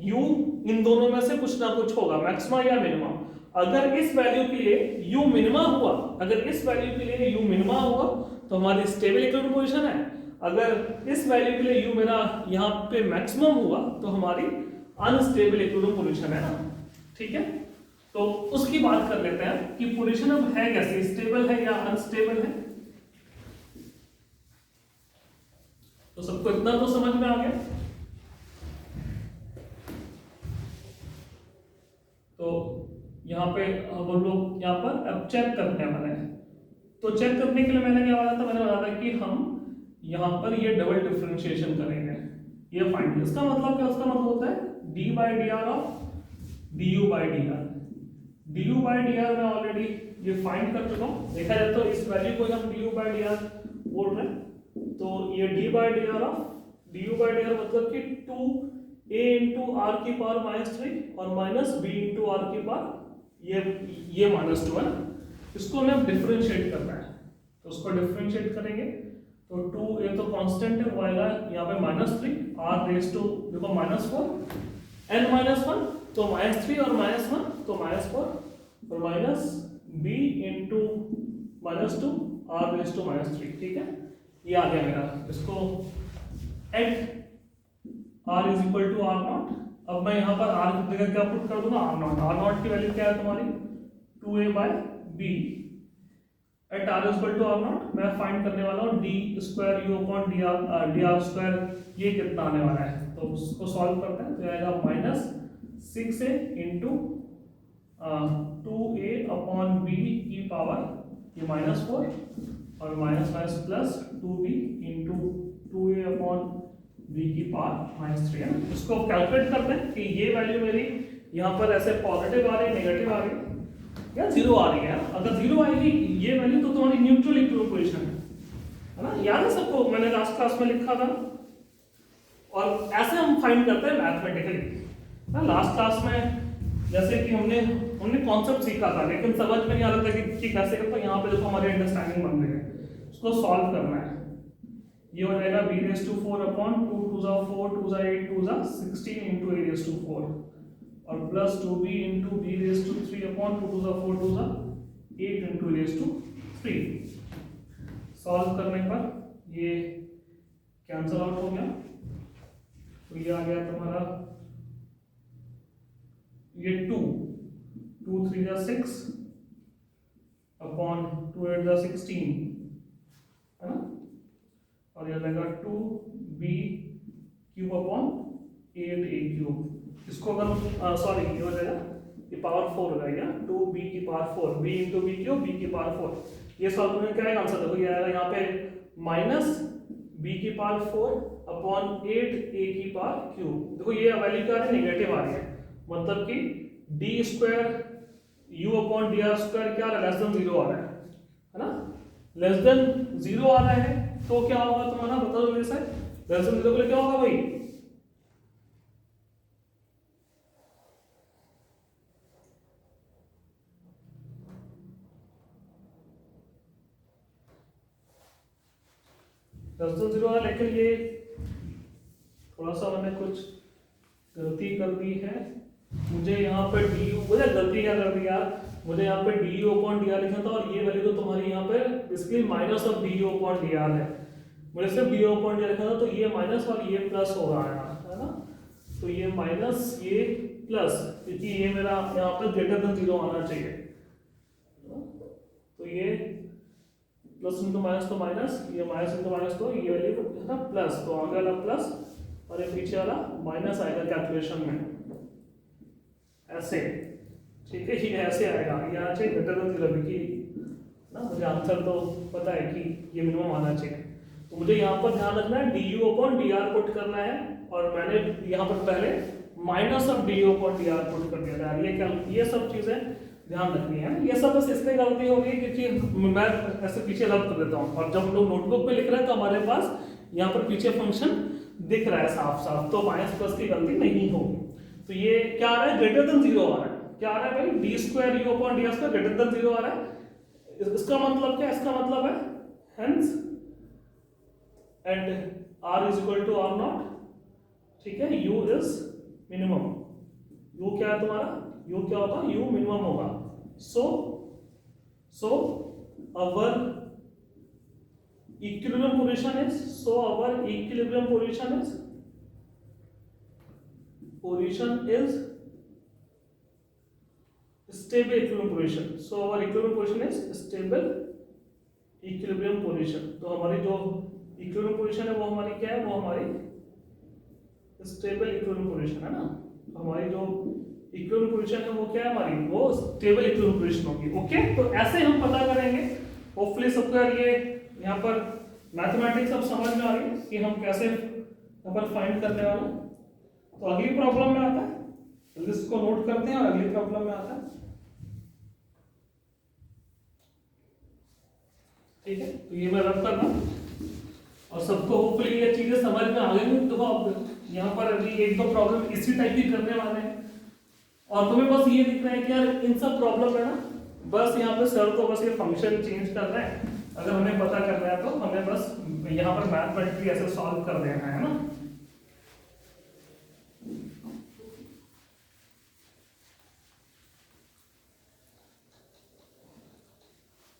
u इन दोनों में से कुछ ना कुछ होगा, मैक्सिमा या मिनिमा। अगर इस वैल्यू के लिए u मिनिमा हुआ, अगर इस वैल्यू के लिए u मिनिमा हुआ तो हमारी स्टेबल इक्विलिब्रियम पोजीशन है। अगर इस वैल्यू के लिए u मेरा यहाँ पे मैक्सिमम हुआ तो हमारी अनस्टेबल इक्विलिब्रियम पोजीशन है ना, ठीक है। तो उसकी बात कर लेते हैं कि पोजीशन अब है कैसी, स्टेबल है या अनस्टेबल है। तो सबको इतना तो समझ में आ गया। तो यहाँ पे हम लोग यहाँ पर अब चेक करते हैं मैंने, तो चेक करने के लिए मैंने क्या बताया था, मैंने बताया था कि हम यहाँ पर ये डबल डिफरेंशिएशन करेंगे, ये फाइंड। इसका मतलब क्या, उसका मतलब होता है d by D r of du by D R. du by D R मैं ऑलरेडी ये फाइंड कर चुका हूँ। देखा जाए तो इस वैल्यू को हम du बाई डी आर बोल रहे हैं, तो ये d by D r of du by D R मतलब कि 2a इंटू आर की पावर -3 और माइनस b इंटू आर की पावर ये -2 है ना। इसको हमें डिफरेंशिएट करना है, तो उसको डिफरेंशिएट करेंगे तो 2 ये तो कांस्टेंट है, वो आएगा यहाँ पे -3 r रेज टू देखो -4 n -1 तो -3 और -1 तो -4 और minus b into -2 r raise to -3, ठीक है। ये आ गया मेरा, इसको at r is equal to r naught. अब मैं यहाँ पर r की जगह क्या पुट कर दूंगा, r नॉट की वैल्यू क्या है तुम्हारी 2a by b at r is equal to r naught. मैं फाइंड करने वाला हूँ d square u upon dr square, ये कितना आने वाला है। तो उसको सॉल्व करते हैं, तो आएगा -6a into 2a upon b की पावर ये -4 और minus plus 2b into 2a upon b की पावर -3 है। इसको कैलकुलेट करते हैं कि ये वैल्यू मेरी यहाँ पर ऐसे पॉजिटिव आ रही है, नेगेटिव आ रही है या जीरो आ रही है। अगर जीरो आएगी ये वैल्यू तो तुम्हारी न्यूट्रल इक्विलिब्रियम पोजीशन है ना, याद है सबको, मैंने लास्ट क्लास में लिखा था। और ऐसे हम फाइंड करते हैं मैथमेटिकली ना। लास्ट क्लास में जैसे कि हमने कॉन्सेप्ट सीखा था, लेकिन समझ में नहीं आ रहा था कि कैसे करते हैं। यहाँ पे देखो हमारी अंडरस्टैंडिंग बन रही है, उसको सॉल्व करना है। ये हो जाएगा b रेज़ टू 4 अपॉन 2 2 जा 4 2 जा 8 2 जा 16 इंटू a रेज़ टू 4 और plus 2b into b raise to 3 upon 2 2 जा 4 2 जा 8 into a raise to 3। Solve करने पर ये कैंसिल आउट हो गया, तो ये आ गया तुम्हारा ये 2 2 3 जा 6 अपॉन 2 8 जा 16 है ना, और ये लगेगा 2b cube upon 8a cube. इसको अगर सॉरी ये हो जाएगा, ये पावर 4 हो जाएगा 2b की power 4 b into b cube b की पावर 4। ये सॉल्व करने का आंसर देखो, ये आएगा यहाँ पे माइनस b की पावर 4 अपॉन 8a की पावर क्यूब। देखो ये वैल्यू क्या है, नेगेटिव आ रही है, मतलब कि d square u upon dr square क्या आ रहा है, लेस देन 0 आ रहा है ना। लेस देन 0 आ रहा है तो क्या होगा तुम्हारा, बता दो मेरे से, लेस देन 0 के लिए क्या होगा भाई, लेस देन 0 है, लेकिन ये थोड़ा सा मैंने कुछ गलती कर दी है। मुझे यहाँ पे du, मुझे गलती क्या कर दी यार, मुझे यहाँ पे du अपॉन dr लिखा था और ये वैल्यू तो तुम्हारी यहाँ पे इसकी minus of du upon dr है। मुझे सिर्फ du अपॉन dr लिखा था, तो ये माइनस और ये प्लस हो रहा है ना। तो ये माइनस ये प्लस, क्योंकि ये मेरा यहाँ पे ग्रेटर देन 0 आना चाहिए। तो ये प्लस इंटू माइनस तो माइनस, ये माइनस इंटू माइनस तो ये वैल्यू है ना प्लस, तो आगे वाला प्लस और ये पीछे वाला माइनस आएगा कैलकुलेशन में ऐसे, ठीक है। ये ऐसे आएगा, ये आना चाहिए ग्रेटर देन 0 की ना। मुझे आंसर तो पता है कि ये मिनिमम आना चाहिए। तो मुझे यहाँ पर ध्यान रखना है du अपॉन dr पुट करना है, और मैंने यहाँ पर पहले minus of du upon dr put कर दिया था। ये क्या, ये सब चीजें ध्यान रखनी है। ये सब बस इसलिए गलती हो गई क्योंकि मैं ऐसे पीछे रब कर देता हूँ, और जब हम लोग नोटबुक पे लिख रहे हैं तो हमारे पास यहाँ पर पीछे फंक्शन दिख रहा है साफ साफ, तो माइनस प्लस की गलती नहीं होगी। तो ये क्या आ रहा है, ग्रेटर देन 0 आ रहा है। क्या आ रहा है भाई, d square u upon d square greater than 0 आ रहा है। इसका मतलब क्या, इसका मतलब है hence and r is equal to r not, ठीक है। u इज मिनिमम, u क्या है तुम्हारा, u क्या होगा, u मिनिमम होगा। so our equilibrium position is, position is stable equilibrium position. So our equilibrium position is stable equilibrium position. तो हमारी जो equilibrium position है वो हमारी क्या है, वो हमारी stable equilibrium position है ना। हमारी जो इक्विलिब्रियम पोजीशन है वो क्या है हमारी, वो स्टेबल इक्विलिब्रियम पोजीशन होगी। ओके, तो ऐसे हम पता करेंगे। होपफुली सबका ये यहाँ पर मैथमेटिक्स अब समझ में आ रही है कि हम कैसे यहाँ पर फाइंड करने वाले हैं। तो अगली प्रॉब्लम में आता है, लिस्ट को नोट करते हैं और अगली प्रॉब्लम में आता है, ठीक है। तो ये मैं रब करना और सबको होपफुली ये चीजें समझ में आ गई। तो आप यहाँ पर अभी एक दो प्रॉब्लम इसी टाइप की करने वाले हैं, और तुम्हें बस ये दिख रहा है कि यार इन सब प्रॉब्लम है ना, बस यहाँ पे सर को बस ये फंक्शन चेंज करना है। अगर हमें पता करना है तो हमें बस यहाँ पर मैथमेटिकली ऐसे सॉल्व कर देना है ना।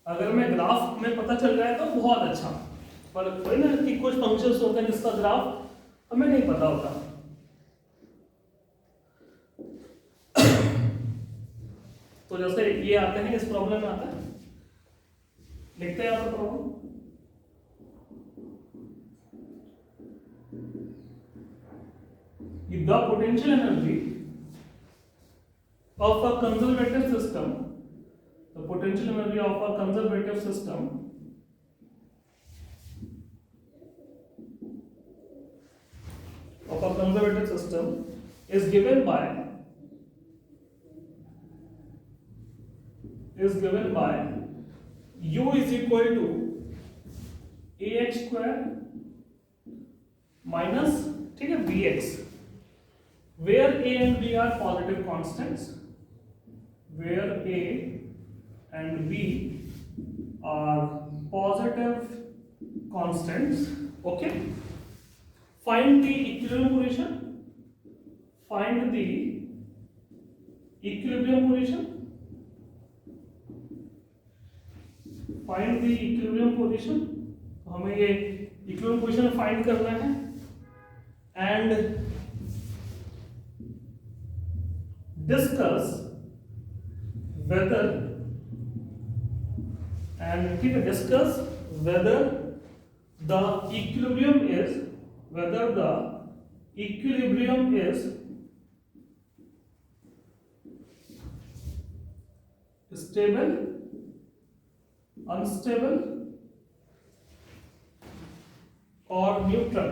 अगर मैं ग्राफ में पता चल रहा है तो बहुत अच्छा, पर कोई ना कि कुछ फंक्शंस होते हैं जिसका ग्राफ हमें नहीं पता होता। तो जैसे ये आते हैं, इस प्रॉब्लम में आता है, लिखते हैं आप problem. The potential energy of a conservative system, the potential energy of a conservative system is given by u is equal to ax square minus, ठीक है, bx, where a and b are positive constants, where a and b are positive constants. Okay, find the equilibrium position, find the equilibrium position, find the equilibrium position. हमें ये equilibrium position find करना है, and discuss whether, and ठीक है, discuss whether the equilibrium is stable, unstable और neutral.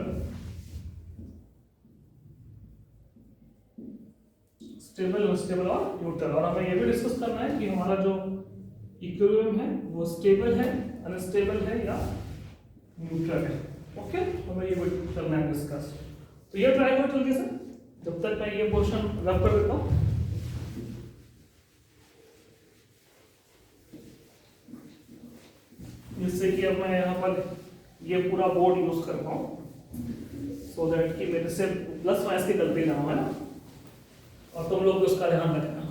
Stable, unstable और neutral. और हमें यह भी डिस्कस करना है कि हमारा जो इक्विलिब्रियम है वो स्टेबल है, अनस्टेबल है या न्यूट्रल है। ओके, हमें ये भी करना है डिस्कस। तो ये ट्राई करो जल्दी से, जब तक मैं ये क्वेश्चन रब कर देता हूँ। जिससे कि अब मैं यहाँ पर ये पूरा बोर्ड यूज कर पाऊँ, सो दैट कि मेरे से प्लस माइनस की गलती ना हो, है ना, और तुम लोग भी उसका ध्यान रखना।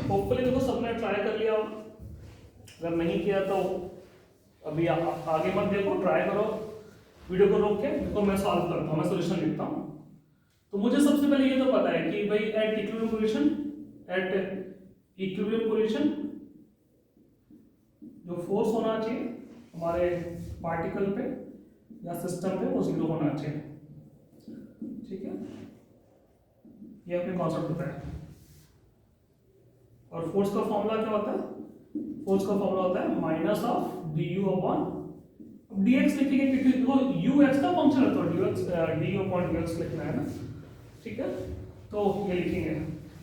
होपफुली देखो सबने ट्राई कर लिया होगा, अगर नहीं किया तो अभी आगे मत देखो, ट्राई करो, वीडियो को रोक के देखो, मैं सॉल्व करता हूँ, मैं सॉल्यूशन लिखता हूँ। तो मुझे सबसे पहले ये तो पता है कि भाई एट इक्विलिब्रियम पोजीशन जो फोर्स होना चाहिए हमारे पार्टिकल पे या सिस्टम पे वो 0 होना चाहिए, ठीक है, ये अपने कॉन्सेप्ट होता है। और फोर्स का फॉर्मूला क्या होता है? फोर्स का फॉर्मूला होता है minus of du upon dx लिखेंगे, क्योंकि देखो u x का फंक्शन है, तो du अपॉन dx लिखना है ना, ठीक है, तो ये लिखेंगे।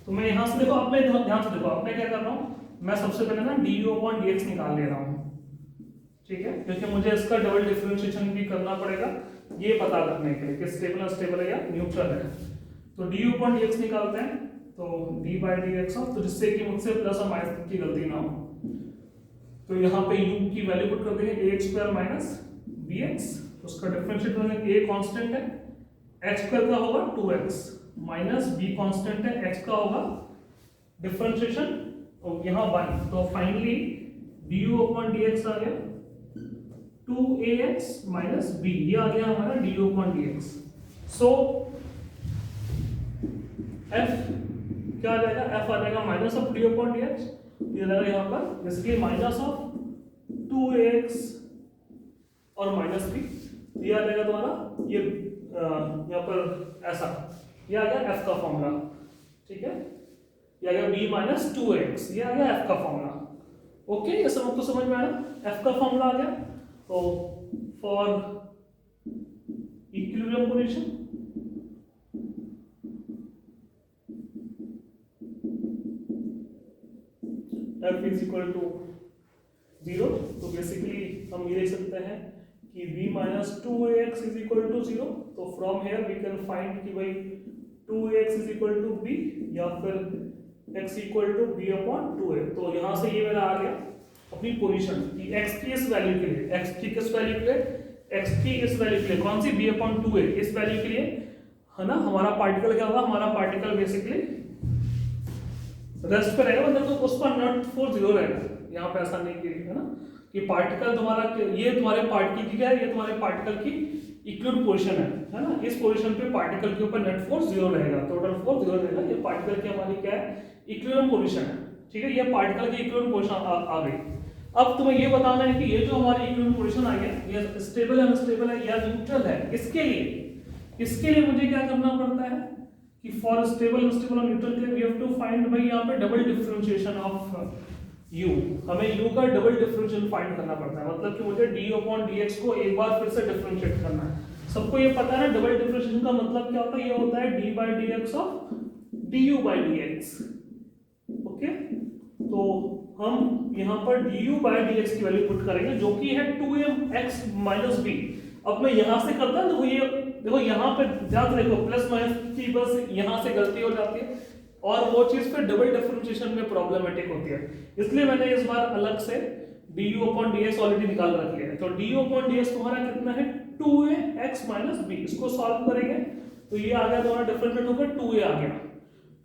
तो मैं यहाँ से देखो, अब मैं ध्यान से देखो, अब मैं क्या कर रहा हूँ, मैं सबसे पहले ना du अपॉन dx निकाल ले रहा हूँ, ठीक है, क्योंकि मुझे इसका डबल डिफरेंशिएशन भी करना पड़ेगा ये पता करने के लिए कि स्टेबल है या न्यूट्रल है। तो du अपॉन dx निकालते हैं, तो d बाई dx, तो जिससे कि मुझसे प्लस और माइनस की गलती ना हो, तो यहाँ पे u की वैल्यू पुट कर देंगे ax स्क्वायर माइनस bx, उसका डिफरेंशिएट करेंगे, a कांस्टेंट है, x स्क्वायर का होगा 2x माइनस b कांस्टेंट है, x का होगा डिफरेंशिएशन और यहाँ 1, तो फाइनली du अपॉन dx आ गया 2ax माइनस b, ये आ गया हमारा du अपॉन dx। सो f क्या आ जाएगा, f आ जाएगा minus of du upon dx, ये रहेगा यहाँ पर बेसिकली माइनस ऑफ 2ax और माइनस b, ये आ जाएगा तुम्हारा ये यहाँ पर ऐसा, ये आ गया f का फॉर्मूला, ठीक है, ये आ गया b माइनस 2ax, ये आ गया f का फॉर्मूला। ओके, ये सब आपको समझ में आया, f का फॉर्मूला आ गया। तो for equilibrium position f is equal to 0, तो बेसिकली हम ये लिख सकते हैं कि b minus 2ax is equal to 0, तो from here we can find कि भाई 2ax is equal to b या फिर x equal to b upon 2a। तो यहाँ से ये मेरा आ गया अपनी पोजीशन कि x की इस वैल्यू के लिए, x की किस वैल्यू के लिए, x की इस वैल्यू के लिए, कौन सी, b अपॉन 2a, इस वैल्यू के लिए, है ना, हमारा पार्टिकल क्या होगा, हमारा पार्टिकल बेसिकली रेस्ट पे रहेगा, मतलब तो उस पर नॉट फोर्स 0 रहेगा, यहाँ पे ऐसा नहीं किया है ना कि पार्टिकल तुम्हारा, ये तुम्हारे पार्टिकल की क्या है, ये तुम्हारे पार्टिकल की इक्विलिब्रियम पोजीशन है ना, इस पोजीशन पे पार्टिकल के ऊपर नेट फोर्स 0 रहेगा, टोटल फोर्स 0 रहेगा, ये पार्टिकल की हमारी क्या है, इक्विलिब्रियम पोजीशन है, ठीक है, ये पार्टिकल की इक्विलिब्रियम पोजीशन आ गई। अब तुम्हें ये बताना है कि ये जो हमारी इक्विलिब्रियम पोजीशन आ गया, ये स्टेबल है, अनस्टेबल है या न्यूट्रल है, इसके लिए मुझे क्या करना पड़ता है कि फॉर स्टेबल, अनस्टेबल और न्यूट्रल के लिए वी हैव टू फाइंड, भाई यहाँ पे डबल डिफरेंशिएशन ऑफ u, हमें u का डबल डिफरेंशियल फाइंड करना पड़ता है, मतलब कि मुझे d अपॉन dx को एक बार फिर से डिफरेंशिएट करना है। सबको ये पता है ना डबल डिफरेंशिएशन का मतलब क्या होता है, ये होता है d by dx of du by dx। Okay, तो हम यहाँ पर du बाई dx की वैल्यू पुट करेंगे जो कि है 2mx माइनस b। अब मैं यहाँ से करता हूँ, देखो यहाँ पे ध्यान देखो, प्लस माइनस की बस यहाँ से गलती हो जाती है और वो चीज फिर डबल डिफरेंशिएशन में प्रॉब्लमेटिक होती है, इसलिए मैंने इस बार अलग से du अपॉन dx ऑलरेडी निकाल रख लिया है। तो du अपॉन dx तुम्हारा कितना है, 2ax माइनस b, इसको सॉल्व करेंगे तो ये आ गया तुम्हारा डिफरेंशिएट होकर 2a आ गया,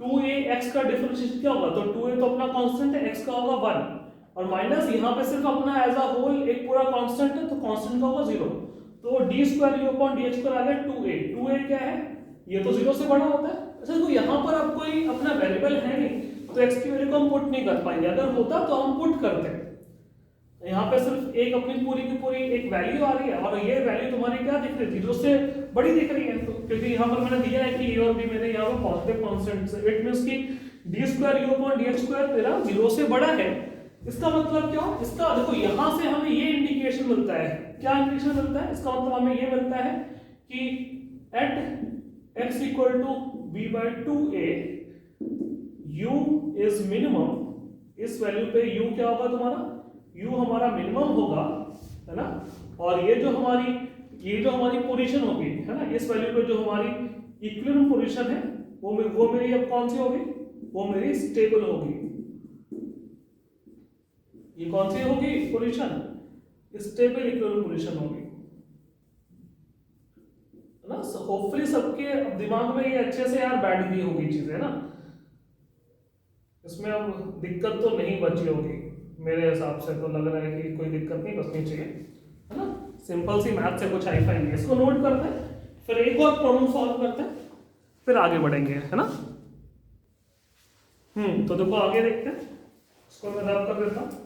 2ax का डिफरेंशिएशन क्या होगा, तो 2a तो अपना कांस्टेंट है, x का होगा 1 और माइनस यहाँ पे सिर्फ अपना एज अ होल एक पूरा कांस्टेंट है, तो कांस्टेंट का होगा 0, तो d square u upon dx square आ गया 2a क्या है, ये तो 0 से बड़ा होता है। अच्छा, तो यहाँ पर अब कोई अपना वेरिएबल है नहीं, तो x की वैल्यू को हम पुट नहीं कर पाएंगे, अगर होता तो हम पुट करते। यहाँ पे सिर्फ एक अपनी पूरी की पूरी एक वैल्यू आ रही है और ये वैल्यू तुम्हारी क्या दिख रही है, 0 से बड़ी दिख रही है, तो क्योंकि यहाँ पर मैंने दिया है कि a और b मेरे यहाँ पर पॉजिटिव कांस्टेंट्स है, इट मींस कि d square u upon dx square तेरा 0 से बड़ा है। इसका मतलब क्या, इसका देखो यहाँ से हमें ये इंडिकेशन मिलता है, क्या इंडिकेशन मिलता है, इसका मतलब हमें ये मिलता है कि at x equal to b by 2a u is minimum, इस वैल्यू पे u क्या होगा तुम्हारा, u हमारा मिनिमम होगा, है ना, और ये जो हमारी पोजीशन होगी, है ना, इस वैल्यू पे जो हमारी इक्विलिब्रियम पोजीशन है वो मेरी अब कौन सी होगी, वो मेरी स्टेबल होगी। ये कौन सी होगी पोजीशन, स्टेबल इक्विलिब्रियम पोजीशन होगी, है ना। होपफुली सबके दिमाग में ये अच्छे से यार बैठ गई होगी चीजें, है ना, इसमें अब दिक्कत तो नहीं बची होगी मेरे हिसाब से, तो लग रहा है कि कोई दिक्कत नहीं बचनी चाहिए, है ना। सिंपल सी मैथ से कुछ हाई फाई नहीं है, इसको नोट करते हैं, फिर एक और प्रॉब्लम सॉल्व करते हैं, फिर आगे बढ़ेंगे, है ना। तो देखो आगे देखते हैं, इसको मैं रब कर देता हूं।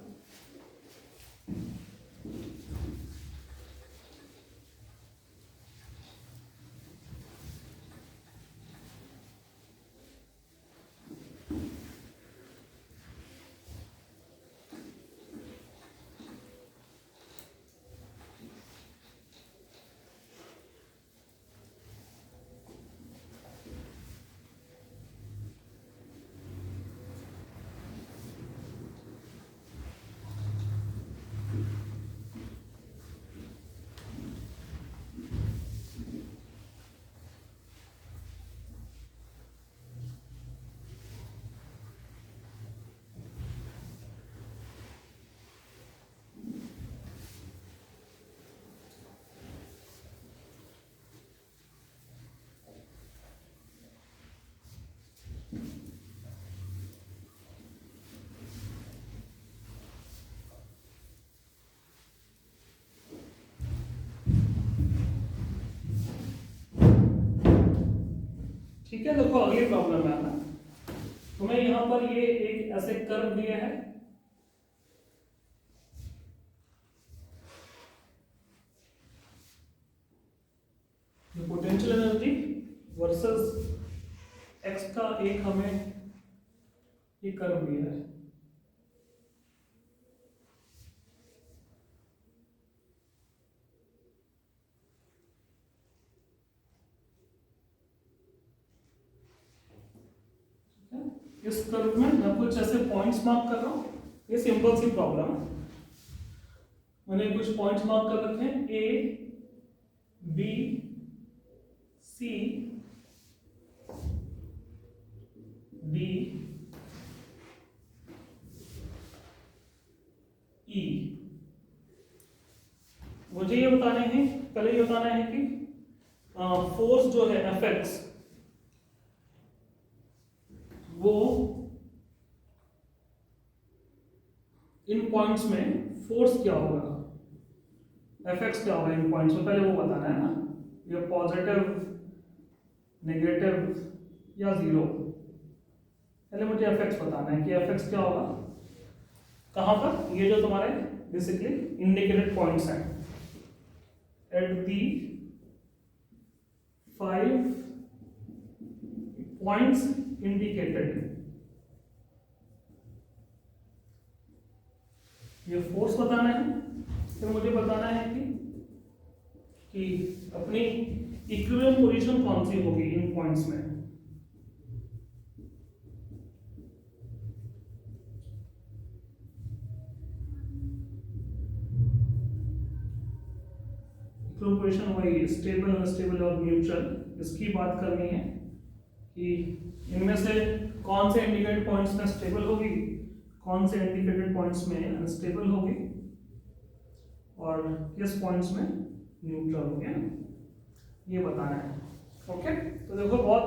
ठीक है, देखो अगली प्रॉब्लम है ना, तुम्हें यहां पर ये एक ऐसे कर्व दिया है, पोटेंशियल एनर्जी वर्सेस एक्स का एक हमें ये कर्व दिया है, इस कर्व में मैं कुछ ऐसे पॉइंट्स मार्क कर रहा हूं, ये सिंपल सी प्रॉब्लम है, मैंने कुछ पॉइंट्स मार्क कर रखे हैं, A B C D E. मुझे ये बताने हैं, पहले ये बताना है कि फोर्स जो है एफएक्स वो इन पॉइंट्स में फोर्स क्या होगा, एफएक्स क्या होगा इन पॉइंट्स में, पहले वो बताना है ना, ये पॉजिटिव नेगेटिव या जीरो, पहले मुझे एफएक्स बताना है कि एफएक्स क्या होगा, कहां पर, ये जो तुम्हारे बेसिकली इंडिकेटेड पॉइंट्स हैं एट दी 5 पॉइंट्स इंडिकेटेड, ये फोर्स बताना है, फिर मुझे बताना है कि अपनी इक्विलिब्रियम पोजीशन कौन सी होगी इन पॉइंट्स में, इक्विलिब्रियम पोजीशन वही स्टेबल, अनस्टेबल और न्यूट्रल, इसकी बात करनी है कि इनमें से कौन से इंडिकेटेड पॉइंट्स में स्टेबल होगी, कौन से इंडिकेटेड पॉइंट्स में अनस्टेबल होगी, और किस पॉइंट्स में न्यूट्रल होगी, ये बताना है। ओके, तो देखो बहुत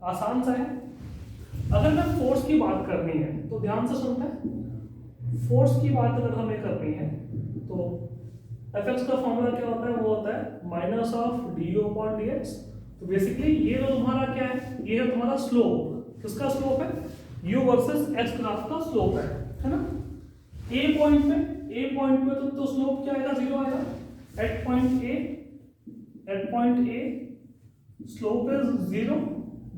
आसान सा है। अगर मैं फोर्स की बात करनी है तो ध्यान से सुनते हैं, फोर्स की बात अगर हमें करनी है तो एफएक्स का फॉर्मूला क्या होता है, वो होता है minus of d you upon D x. तो बेसिकली ये जो तुम्हारा क्या है, ये है तुम्हारा स्लोप, किसका स्लोप है, u वर्सेस x ग्राफ का स्लोप है ना। ए पॉइंट पे तो स्लोप क्या आएगा, जीरो आएगा, at point a slope is zero,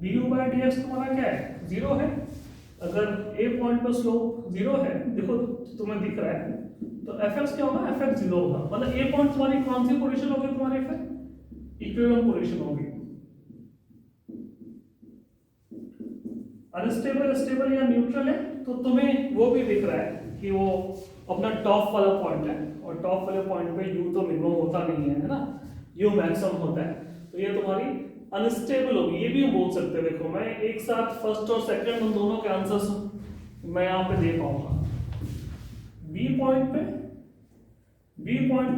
du by dx तुम्हारा क्या है, जीरो है। अगर ए पॉइंट पर स्लोप जीरो है, देखो तुम्हें दिख रहा है, तो एफएक्स क्या होगा, एफएक्स जीरो होगा, मतलब ए पॉइंट तुम्हारी कौन सी पोजीशन होगी तुम्हारे पे, इक्विलिब्रियम पोजीशन होगी। अनस्टेबल, स्टेबल या न्यूट्रल है, तो तुम्हें वो भी दिख रहा है कि वो अपना टॉप वाला पॉइंट है, और टॉप वाले पॉइंट पे यू तो मिनिमम होता नहीं है ना, यू मैक्सिमम होता है, तो ये तुम्हारी अनस्टेबल होगी। ये भी हम बोल सकते हैं, देखो मैं एक साथ फर्स्ट और सेकंड उन दोनों के आंसर्स मैं यहाँ पे दे पाऊंगा। बी पॉइंट पे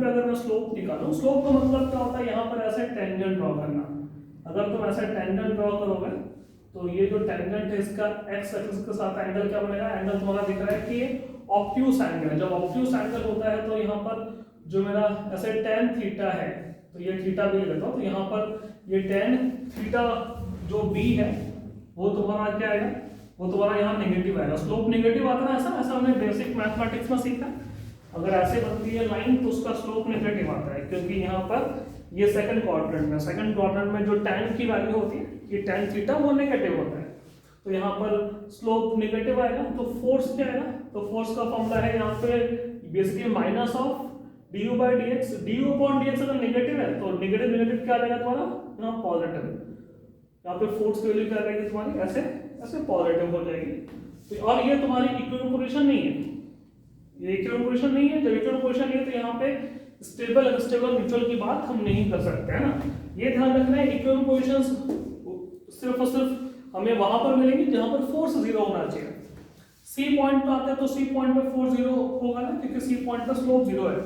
अगर मैं स्लोप निकालूं, स्लोप का मतलब क्या होता है, यहाँ पर ऐसे टेंजेंट ड्रॉ करना। अगर तुम ऐसे टेंजेंट ड्रॉ करोगे तो ये जो टेंजेंट है इसका एक्स एक्सिस के साथ एंगल क्या बनेगा, एंगल तुम्हारा दिख रहा है कि ये ऑब्ट्यूस एंगल है। जब ऑब्ट्यूस एंगल होता है तो यहाँ पर जो मेरा ऐसे टेन थीटा है, तो ये थीटा भी लेता हूँ, तो यहाँ पर ये टेन थीटा जो बी है वो तुम्हारा क्या आएगा, वो तुम्हारा यहाँ नेगेटिव आएगा। स्लोप नेगेटिव आता है, ऐसा हमने बेसिक मैथमेटिक्स में सीखा। अगर ऐसे बनती है लाइन तो उसका स्लोप नेगेटिव आता है, क्योंकि यहाँ पर ये सेकंड क्वाड्रेंट में जो tan की वैल्यू होती है, ये tan थीटा वो नेगेटिव होता है, तो यहाँ पर स्लोप नेगेटिव आएगा। तो फोर्स क्या आएगा, तो फोर्स का फॉर्मूला है यहाँ पे basically minus of du by dx। du upon dx अगर नेगेटिव है तो नेगेटिव क्या आएगा तुम्हारा, यहाँ पॉजिटिव। यहाँ पे फोर्स की वैल्यू क्या आएगी तुम्हारी, ऐसे पॉजिटिव हो जाएगी। तो और ये तुम्हारी इक्विलिब्रियम पोजीशन नहीं है, ये इक्विलिब्रियम पोजीशन नहीं है। जब इक्विलिब्रियम पोजीशन नहीं है तो यहाँ पे स्टेबल अनस्टेबल म्यूचुअल की बात हम नहीं कर सकते है ना। ये ध्यान रखना है, इक्विलिब्रियम पोजीशंस सिर्फ और सिर्फ हमें वहां पर मिलेंगी जहां पर फोर्स जीरो होना चाहिए। सी पॉइंट पे आते हैं तो सी पॉइंट पे फोर्स जीरो होगा ना, क्योंकि सी पॉइंट पे स्लोप जीरो है।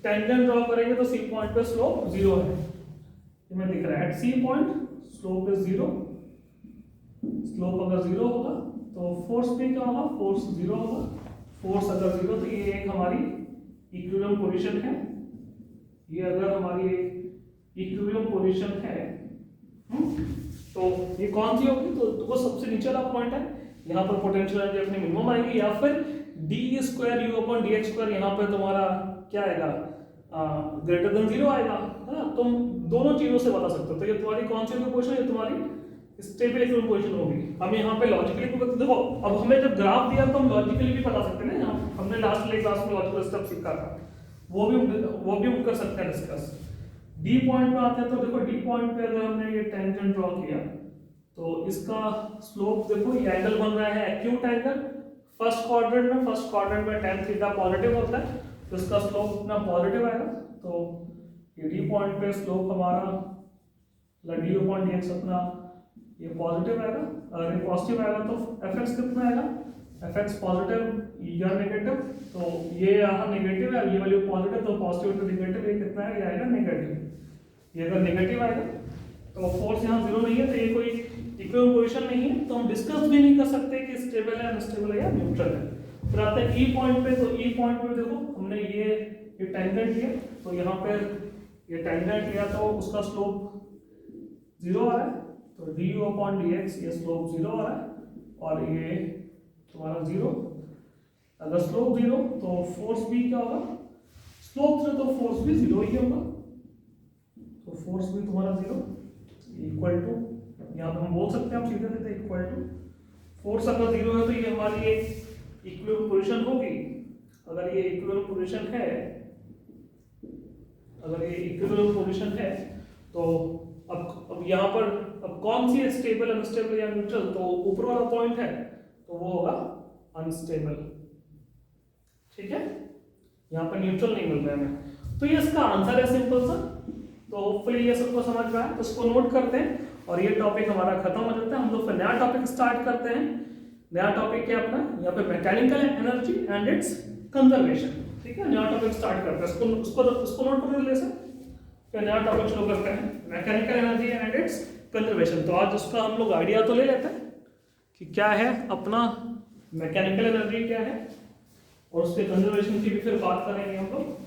टेंजेंट ड्रॉ करेंगे तो सी पॉइंट पे स्लोप जीरो है, तुम्हें दिख रहा है। C point slope is zero, slope अगर जीरो होगा तो फोर्स भी क्या होगा, फोर्स जीरो होगा। फोर्स अगर जीरो तो ये एक हमारी इक्विलिब्रियम पोजीशन है, ये अगर हमारी इक्विलिब्रियम पोजीशन है तो ये कौन सी होगी, तो वो सबसे नीचे वाला पॉइंट है। यहाँ पर पोटेंशियल एनर्जी अपनी मिनिमम आएगी, या फिर D square you upon D x square यहाँ पे तुम्हारा क्या आएगा, ग्रेटर देन जीरो आएगा, है ना। तुम दोनों चीजों से बता सकते हो। तो ये तुम्हारी कौन सी पोजीशन है, तुम्हारी स्टेबल इक्विलिब्रियम पोजीशन होगी। हम यहाँ पे लॉजिकली देखो, अब हमें जब ग्राफ दिया तो हम लॉजिकली भी बता सकते हैं ना। हमने लास्ट वाले क्लास में लॉजिकल स्टेप सीखा था, वो भी हम कर सकते हैं डिस्कस। डी पॉइंट पे आते हैं तो देखो, डी पॉइंट पे अगर हमने ये टेंजेंट ड्रॉ किया तो इसका स्लोप देखो, ये एंगल बन रहा है एक्यूट एंगल। फर्स्ट क्वाड्रेंट में tan थीटा पॉजिटिव होता है, तो इसका स्लोप अपना पॉजिटिव आएगा। तो ये डी पॉइंट पे स्लोप हमारा डी अपॉन डी एक्स अपना ये पॉजिटिव आएगा। अगर ये पॉजिटिव आएगा तो fx कितना आएगा, fx पॉजिटिव या नेगेटिव, तो ये यहाँ नेगेटिव है, ये वैल्यू पॉजिटिव, तो पॉजिटिव टू नेगेटिव ये कितना है, ये आएगा नेगेटिव। ये अगर नेगेटिव आएगा तो फोर्स यहाँ जीरो नहीं है, तो ये कोई इक्विलिब्रियम पोजीशन नहीं है, तो हम डिस्कस भी नहीं कर सकते कि स्टेबल है, अनस्टेबल है या न्यूट्रल है। फिर आते हैं ई पॉइंट पे, तो ई पॉइंट पे देखो हमने ये टेंजेंट लिया, तो यहाँ पे ये टेंजेंट लिया तो उसका स्लोप जीरो आ रहा है, तो D you upon D x ये स्लोप जीरो आ रहा है, और ये तुम्हारा जीरो। अगर स्लोप जीरो तो फोर्स भी क्या होगा, स्लोप जीरो तो फोर्स भी जीरो ही होगा, तो फोर्स भी तुम्हारा जीरो इक्वल टू, यहाँ पे हम बोल सकते हैं, हम सीधे सीधे इक्वल टू, फोर्स अगर जीरो है तो ये हमारी एक इक्विलिब्रियम पोजीशन होगी। अगर ये इक्विलिब्रियम पोजीशन है, अगर ये इक्विलिब्रियम पोजीशन है तो अब यहाँ पर अब कौन सी है, स्टेबल अनस्टेबल या न्यूट्रल, तो ऊपर वाला पॉइंट है तो वो होगा अनस्टेबल, ठीक है। यहाँ पर न्यूट्रल नहीं मिल रहा है हमें, तो ये इसका आंसर है सिंपल सा। तो होपफुली ये सबको समझ में आया, तो इसको नोट करते हैं और ये टॉपिक हमारा खत्म हो जाता है। हम लोग फिर नया टॉपिक स्टार्ट करते हैं। नया टॉपिक क्या अपना, यहाँ पे mechanical energy and it's conservation, ठीक है। नया टॉपिक स्टार्ट करते हैं, उसको नोट कर ले सर। फिर नया टॉपिक शुरू करते हैं, mechanical energy and it's conservation. तो आज उसका हम लोग आइडिया तो ले लेते हैं कि क्या है अपना मैकेनिकल एनर्जी क्या है, और उसके कंजर्वेशन की भी फिर बात करेंगे हम लोग।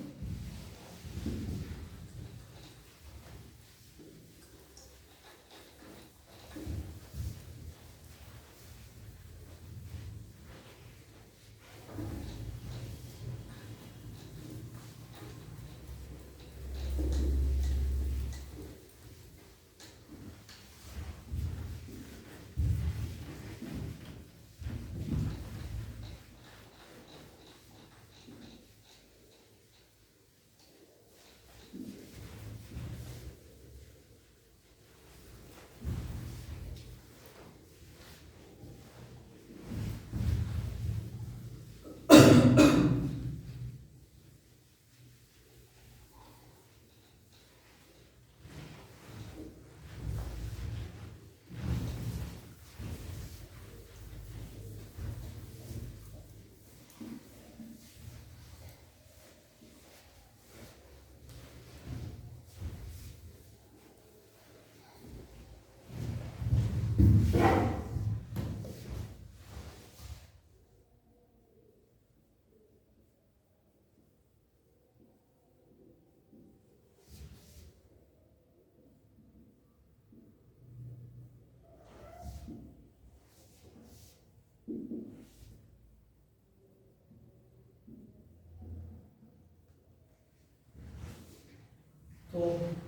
तो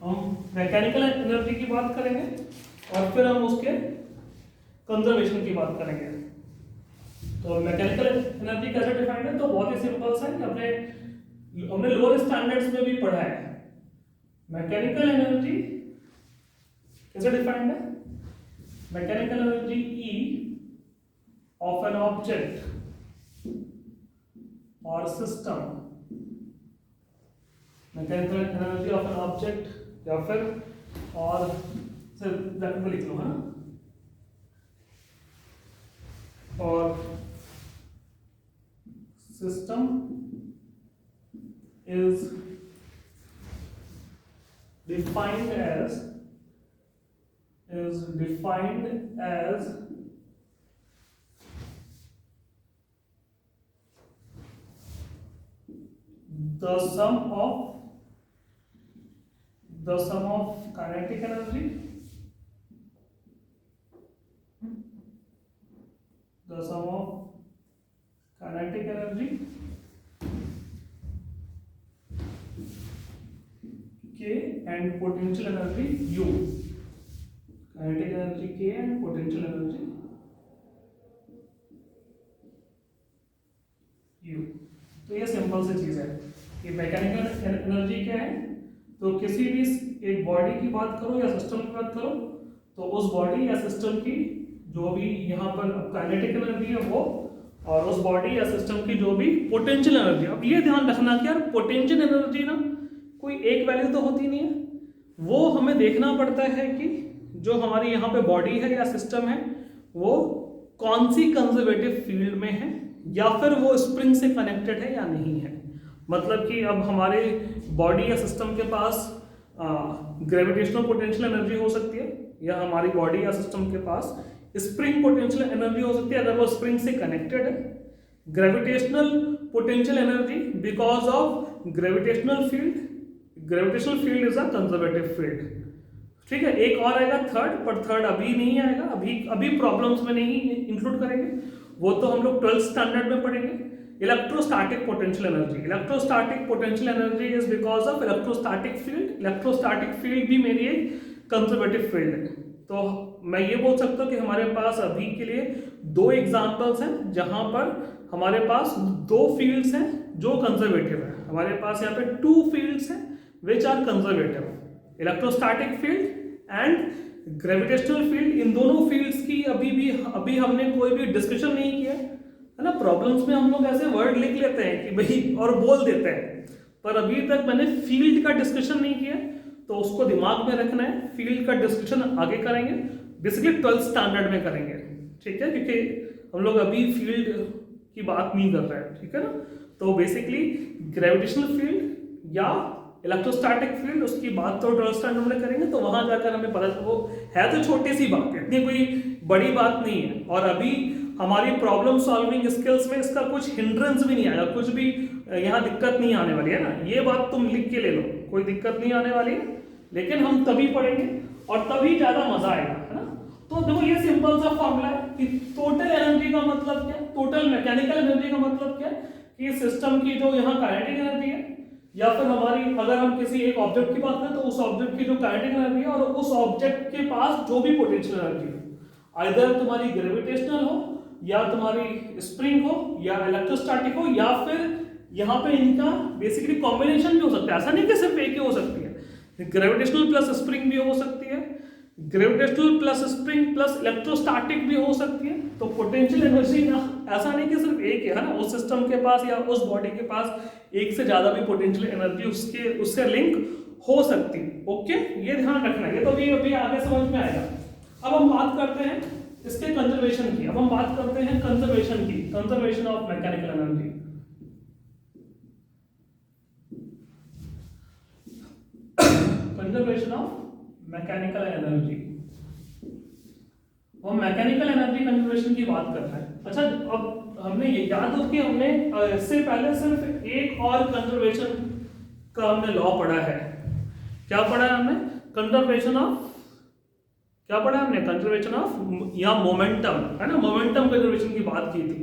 हम मैकेनिकल एनर्जी की बात करेंगे और फिर हम उसके कंजर्वेशन की बात करेंगे। तो मैकेनिकल एनर्जी कैसे डिफाइंड है, तो बहुत ही सिंपल सा है, हमने लोअर स्टैंडर्ड्स में भी पढ़ा है। मैकेनिकल एनर्जी कैसे डिफाइंड है, mechanical energy E of an object और system, mechanical energy of an object या फिर और ब्रैकेट में लिख लो है ना, और system is defined as the sum of kinetic energy, the sum of kinetic energy K and potential energy U, kinetic energy K and potential energy U। तो ये सिंपल सी चीज है कि मैकेनिकल एनर्जी क्या है, तो किसी भी एक बॉडी की बात करो या सिस्टम की बात करो, तो उस बॉडी या सिस्टम की जो भी यहाँ पर काइनेटिक एनर्जी है वो, और उस बॉडी या सिस्टम की जो भी पोटेंशियल एनर्जी। अब ये ध्यान रखना कि यार पोटेंशियल एनर्जी ना कोई एक वैल्यू तो होती नहीं है, वो हमें देखना पड़ता है कि जो हमारी यहाँ पे बॉडी है या सिस्टम है वो कौन सी कंजर्वेटिव फील्ड में है, या फिर वो स्प्रिंग से कनेक्टेड है या नहीं है। मतलब कि अब हमारे बॉडी या सिस्टम के पास ग्रेविटेशनल पोटेंशियल एनर्जी हो सकती है, या हमारी बॉडी या सिस्टम के पास स्प्रिंग पोटेंशियल एनर्जी हो सकती है अगर वो स्प्रिंग से कनेक्टेड है। Gravitational potential energy because of gravitational field is a conservative field. ठीक है, एक और आएगा थर्ड, पर थर्ड अभी नहीं आएगा, अभी प्रॉब्लम्स में नहीं इंक्लूड करेंगे, वो तो हम लोग 12th स्टैंडर्ड में पढ़ेंगे। Electrostatic potential energy is because of electrostatic field भी मेरी एक कंजर्वेटिव फील्ड है। तो मैं ये बोल सकता हूँ कि हमारे पास अभी के लिए दो एग्जांपल्स हैं जहां पर हमारे पास दो फील्ड्स हैं जो कंजर्वेटिव है। हमारे पास यहाँ पे टू फील्ड्स हैं which are conservative, electrostatic field and gravitational field. इन दोनों फील्ड्स की अभी हमने कोई भी डिस्कशन नहीं किया है ना। प्रॉब्लम्स में हम लोग ऐसे वर्ड लिख लेते हैं कि भाई और बोल देते हैं, पर अभी तक मैंने फील्ड का डिस्कशन नहीं किया, तो उसको दिमाग में रखना है। फील्ड का डिस्कशन आगे करेंगे, बेसिकली 12th स्टैंडर्ड में करेंगे, ठीक है, क्योंकि हम लोग अभी फील्ड की बात नहीं कर रहे हैं, ठीक है ना। तो बेसिकली ग्रेविटेशनल फील्ड या इलेक्ट्रोस्टैटिक फील्ड, उसकी बात तो 12th स्टैंडर्ड में करेंगे, तो वहां जाकर हमें पता चल, वो है तो छोटी सी बात, इतनी कोई बड़ी बात नहीं है। और अभी हमारी प्रॉब्लम सॉल्विंग स्किल्स में इसका कुछ हिंड्रेंस भी नहीं आएगा, कुछ भी यहाँ दिक्कत नहीं आने वाली है ना। ये बात तुम लिख के ले लो, कोई दिक्कत नहीं आने वाली है, लेकिन हम तभी पढ़ेंगे और तभी ज्यादा मजा आएगा, है ना। तो देखो ये सिंपल सा फॉर्मूला है कि टोटल एनर्जी का मतलब क्या है, टोटल मैकेनिकल एनर्जी का मतलब क्या है कि सिस्टम की जो यहाँ काइनेटिक एनर्जी है, या फिर हमारी अगर हम किसी एक ऑब्जेक्ट की बात करें तो उस ऑब्जेक्ट की जो काइनेटिक एनर्जी है, और उस ऑब्जेक्ट के पास जो भी पोटेंशियल एनर्जी हो, आइदर तुम्हारी ग्रेविटेशनल हो या तुम्हारी स्प्रिंग हो या इलेक्ट्रोस्टैटिक हो, या फिर यहाँ पे इनका बेसिकली कॉम्बिनेशन भी हो सकता है। ऐसा नहीं कि सिर्फ एक ही हो सकती है, ग्रेविटेशनल प्लस स्प्रिंग भी हो सकती है, gravitational plus spring plus electrostatic भी हो सकती है। तो पोटेंशियल एनर्जी ना ऐसा नहीं कि सिर्फ एक है ना, उस सिस्टम के पास या उस बॉडी के पास एक से ज्यादा भी पोटेंशियल एनर्जी उससे लिंक हो सकती है। ओके, ये ध्यान रखना, ये तो अभी आगे समझ में आएगा। अब हम बात करते हैं इसके कंजर्वेशन की, अब हम बात करते हैं कंजर्वेशन की, conservation of mechanical energy. Conservation of mechanical energy, वो मैकेनिकल एनर्जी कंजर्वेशन की बात कर रहे हैं। अच्छा, अब हमने ये याद हो कि हमने इससे पहले सिर्फ एक और कंजर्वेशन का हमने लॉ पढ़ा है। क्या पढ़ा है हमने? कंजर्वेशन ऑफ, क्या पढ़ा है हमने? कंजर्वेशन ऑफ या मोमेंटम, है ना, मोमेंटम कंजर्वेशन की बात की थी।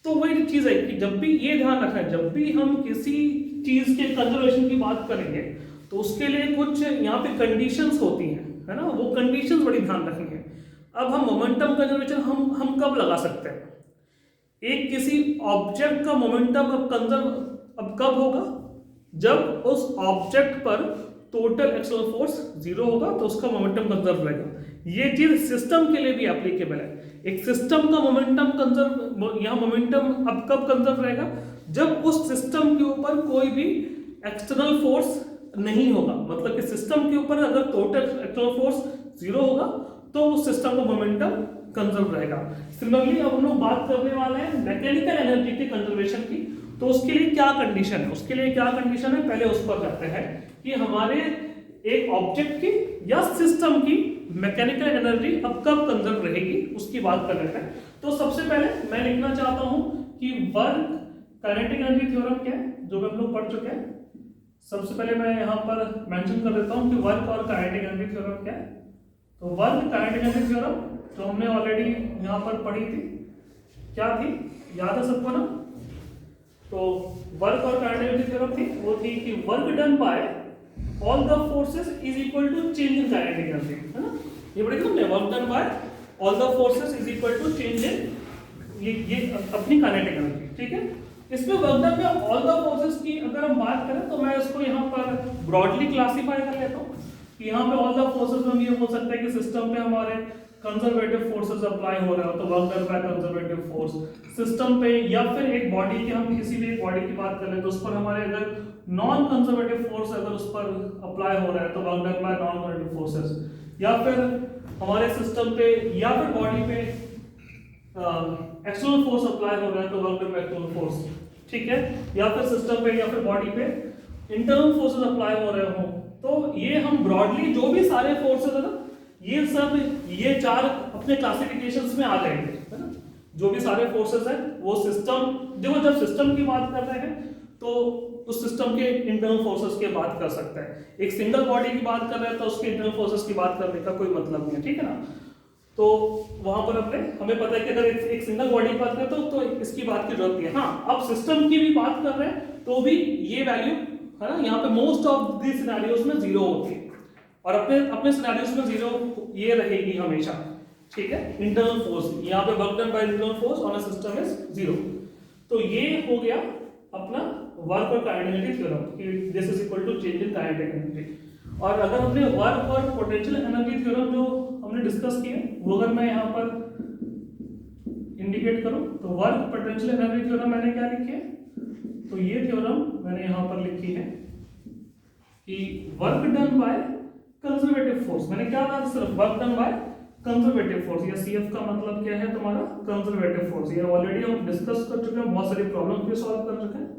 तो वही चीज है कि जब भी ये ध्यान रखना है, जब भी हम किसी चीज के कंजर्वेशन की बात करेंगे तो उसके लिए कुछ यहाँ पे कंडीशंस होती हैं, है ना, वो कंडीशंस बड़ी ध्यान रखनी है। अब हम मोमेंटम कंजर्वेशन हम कब लगा सकते हैं? एक किसी ऑब्जेक्ट का मोमेंटम अब कब होगा? जब उस ऑब्जेक्ट पर टोटल एक्सटर्नल फोर्स जीरो होगा तो उसका मोमेंटम कंजर्व रहेगा। ये चीज सिस्टम के लिए भी एप्लीकेबल है। एक सिस्टम का मोमेंटम कंजर्व, यहाँ मोमेंटम अब कब कंजर्व रहेगा? जब उस सिस्टम के ऊपर कोई भी एक्सटर्नल फोर्स नहीं होगा। मतलब कि सिस्टम के ऊपर अगर टोटल एक्सटर्नल फोर्स जीरो होगा तो उस सिस्टम का मोमेंटम कंजर्व रहेगा। सिमिलरली अब हम लोग बात करने वाले हैं मैकेनिकल एनर्जी के कंजर्वेशन की। तो उसके लिए क्या कंडीशन है? उसके लिए क्या कंडीशन है, पहले उस पर जाते हैं कि हमारे एक ऑब्जेक्ट की या सिस्टम की मैकेनिकल एनर्जी अब कब कंजर्व रहेगी, उसकी बात कर लेते हैं। तो सबसे पहले मैं लिखना चाहता हूं कि वर्क काइनेटिक एनर्जी थ्योरम क्या है, जो हम लोग पढ़ चुके हैं। सबसे पहले मैं यहाँ पर मेंशन कर देता हूँ कि वर्क और काइनेटिक एनर्जी थ्योरम क्या है। तो वर्क काइनेटिक एनर्जी थ्योरम जो हमने ऑलरेडी यहाँ पर पढ़ी थी, क्या थी, याद है सबको ना? तो वर्क और काइनेटिक एनर्जी थ्योरम थी, वो थी कि work done by all the forces is equal to change in kinetic energy, है ना? ये पढ़ी थी हमने, work done by all the forces is equal to change in ये अपनी काइनेटिक एनर्जी, ठीक है। इसमें वर्क डन में ऑल द फोर्सेस की अगर हम बात करें तो मैं इसको यहाँ पर ब्रॉडली क्लासिफाई कर लेता हूँ कि यहाँ पे ऑल द फोर्सेस में हम ये बोल सकते हैं कि सिस्टम पे हमारे कंजर्वेटिव फोर्सेस अप्लाई हो रहे हो तो work done by conservative force system पे, या फिर एक बॉडी की, हम किसी भी एक बॉडी की बात कर ले तो उस पर हमारे अगर नॉन कंजर्वेटिव फोर्स अगर उस पर अप्लाई हो रहा है तो work done bye non conservative forces, या फिर हमारे सिस्टम पे या फिर बॉडी पे एक्सटर्नल फोर्स अप्लाई हो रहा है तो work done by external force, ठीक है, या फिर सिस्टम पे या फिर बॉडी पे इंटरनल फोर्सेस अप्लाई हो रहे हो। तो ये हम ब्रॉडली जो भी सारे फोर्सेस है ना, ये सब ये चार अपने क्लासिफिकेशंस में आ जाएंगे, है ना। जो भी सारे फोर्सेस हैं वो सिस्टम, देखो जब सिस्टम की बात कर रहे हैं तो उस सिस्टम के इंटरनल फोर्सेस की बात कर सकते हैं। एक सिंगल बॉडी की बात कर रहे हैं तो उसके इंटरनल फोर्सेस की बात करने का कोई मतलब नहीं है, ठीक है ना। तो वहां पर हमें पता है कि अगर एक सिंगल बॉडी की बात करें तो इसकी बात की जरूरत नहीं है। हाँ, अब सिस्टम की भी बात कर रहे हैं तो भी ये वैल्यू, है ना, यहाँ पे मोस्ट ऑफ दी सिनेरियोस में जीरो होती है और अपने सिनेरियोस में जीरो ये रहेगी हमेशा, ठीक है। इंटरनल फोर्स यहाँ पे work done by internal force on a system is zero. तो ये हो गया अपना वर्क और काइनेटिक एनर्जी थ्योरम कि this is equal to change in kinetic energy. और अगर हमने वर्क और पोटेंशियल एनर्जी थ्योरम जो हमने डिस्कस किए वो अगर मैं यहाँ पर इंडिकेट करूं तो वर्क पोटेंशियल एनर्जी थ्योरम मैंने क्या लिखी है, तो ये थ्योरम मैंने यहाँ पर लिखी है कि work done by conservative force. मैंने क्या कहा, सिर्फ work done by conservative force, या सीएफ का मतलब क्या है तुम्हारा, कंजर्वेटिव फोर्स। ये ऑलरेडी हम डिस्कस कर चुके हैं, बहुत सारी प्रॉब्लम भी सॉल्व कर चुके हैं,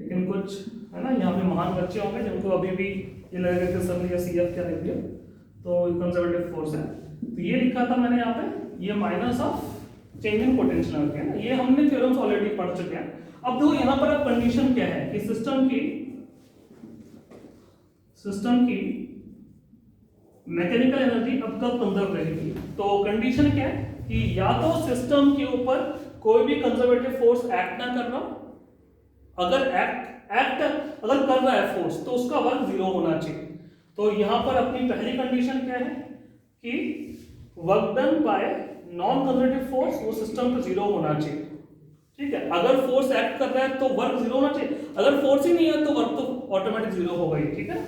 लेकिन कुछ है ना यहाँ पे महान बच्चे होंगे जिनको अभी भी ये लगेगा कि सर ने सीएफ क्या लिख दिया, तो कंजर्वेटिव फोर्स है। तो ये लिखा था मैंने यहाँ पे, ये minus of change in potential energy है ना, ये हमने थ्योरम्स ऑलरेडी पढ़ चुके हैं। अब देखो यहाँ पर अब कंडीशन क्या है कि सिस्टम की मैकेनिकल एनर्जी अब कब कंजर्व रहेगी। तो कंडीशन क्या है कि या तो सिस्टम के ऊपर कोई भी कंजर्वेटिव फोर्स एक्ट ना करना, अगर अगर कर रहा है फोर्स तो उसका वर्क जीरो होना चाहिए। तो यहां पर अपनी पहली कंडीशन क्या है कि work done bye non conservative force वो सिस्टम पे जीरो होना चाहिए, ठीक है। अगर फोर्स एक्ट कर रहा है तो वर्क जीरो होना चाहिए, अगर फोर्स ही नहीं है तो वर्क तो ऑटोमेटिक जीरो होगा ही, ठीक है।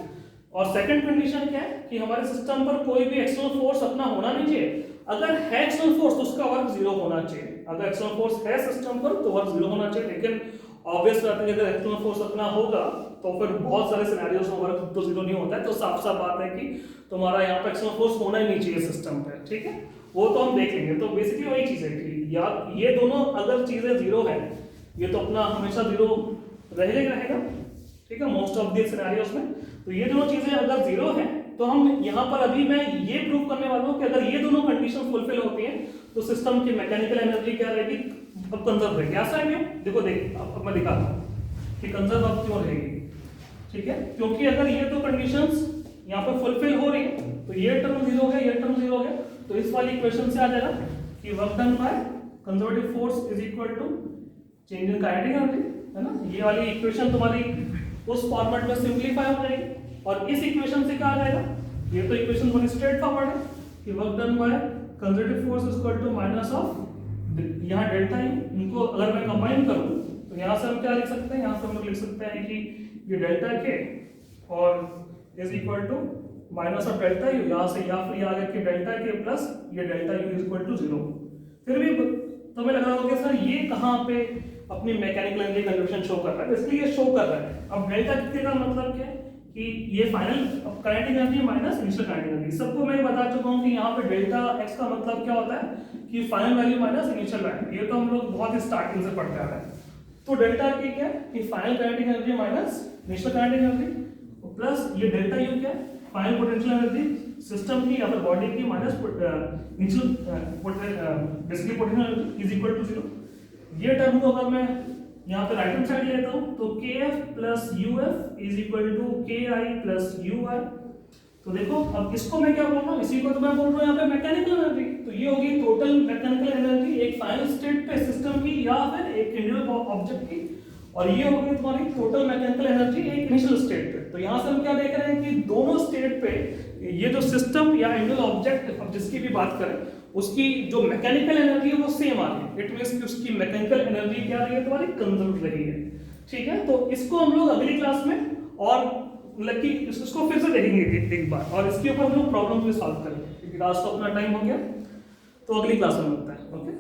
और सेकंड कंडीशन क्या है कि हमारे सिस्टम पर कोई भी एक्सटर्नल फोर्स अपना होना नहीं चाहिए, अगर है एक्सटर्नल फोर्स तो उसका वर्क जीरो होना चाहिए। अगर एक्सटर्नल फोर्स है सिस्टम पर तो वर्क जीरो होना चाहिए, लेकिन ऑब्वियस बात है कि अगर एक्सटर्नल फोर्स अपना होगा तो फिर बहुत सारे सिनेरियोस में वर्क तो जीरो नहीं होता है। तो साफ साफ बात है कि तुम्हारा यहाँ पे एक्सटर्नल फोर्स होना ही नहीं चाहिए सिस्टम पे, ठीक है। वो तो हम देख लेंगे। तो बेसिकली वही चीज है कि या ये दोनों अगर चीजें जीरो है, ये तो अपना हमेशा जीरो रहेगा, ठीक है, मोस्ट ऑफ द सिनेरियोस में। तो ये दोनों चीजें अगर जीरो है तो हम यहाँ पर अभी मैं ये प्रूव करने वाला हूँ कि अगर ये दोनों कंडीशन फुलफिल होती हैं तो सिस्टम की मैकेनिकल एनर्जी क्या रहेगी, अब कंजर्व रहेगी। ऐसा है क्यों, देखो अब मैं दिखाता हूँ कि कंजर्व अब क्यों रहेगी। ठीक है, क्योंकि अगर ये दो कंडीशंस यहाँ पर फुलफिल हो रही है तो ये टर्म 0 हो गया, ये टर्म 0 हो गया, तो इस वाली इक्वेशन से आ जाएगा कि work done by conservative force is equal to change in kinetic energy, है ना। ये वाली इक्वेशन तुम्हारी उस फॉर्मेट में सिंपलीफाई हो जाएगी और इस इक्वेशन से क्या आ जाएगा, ये तो इक्वेशन बड़ी स्ट्रेट फॉरवर्ड है कि work done by conservative force is equal to minus of यहाँ डेल्टा यू, इनको अगर मैं कंबाइन करूं तो यहाँ से हम क्या लिख सकते हैं, यहाँ से हम लोग लिख सकते हैं कि ये डेल्टा के और is equal to minus of delta U, यहाँ से या फिर आ गया कि डेल्टा के प्लस ये delta U is equal to 0। फिर भी तुम्हें लग रहा होगा कि सर ये कहाँ पे अपनी मैकेनिकल एनर्जी कंजर्वेशन शो कर रहा है, इसलिए ये शो कर रहा है। अब डेल्टा कितने का मतलब क्या है कि ये final kinetic energy minus initial kinetic energy. सबको मैं बता चुका हूँ कि यहाँ पे डेल्टा एक्स का मतलब क्या होता है कि final value minus initial value, ये तो हम लोग बहुत ही स्टार्टिंग से पढ़ते आ रहे हैं। तो डेल्टा की क्या है कि final kinetic energy minus initial kinetic energy plus ये डेल्टा यू क्या है, फाइनल पोटेंशियल एनर्जी सिस्टम की या फिर बॉडी की minus initial basically potential energy is equal to 0। ये टर्म को अगर मैं यहाँ पे राइट हैंड साइड लेता हूँ तो kf plus uf is equal to ki plus ui। तो देखो अब इसको मैं क्या बोल रहा हूँ, इसी को तो मैं बोल रहा हूँ यहाँ पे मैकेनिकल एनर्जी। तो ये होगी टोटल मैकेनिकल एनर्जी एक फाइनल स्टेट पे सिस्टम की या फिर एक इंडिविजुअल ऑब्जेक्ट की, और ये होगी तुम्हारी टोटल मैकेनिकल एनर्जी एक इनिशियल स्टेट पे। तो यहाँ से हम क्या देख रहे हैं कि दोनों स्टेट पे ये जो सिस्टम या इंडिविजुअल ऑब्जेक्ट अब जिसकी भी बात करें उसकी जो मैकेनिकल एनर्जी है वो सेम आ रही है। इट मींस कि उसकी मैकेनिकल एनर्जी क्या रही है, तुम्हारी कंजर्व रही है। ठीक है, तो इसको हम लोग अगली क्लास में और मतलब कि इसको फिर से देखेंगे एक बार, और इसके ऊपर हम लोग प्रॉब्लम भी सॉल्व करेंगे क्योंकि आज तो अपना टाइम हो गया, तो अगली क्लास में मिलता है। ओके।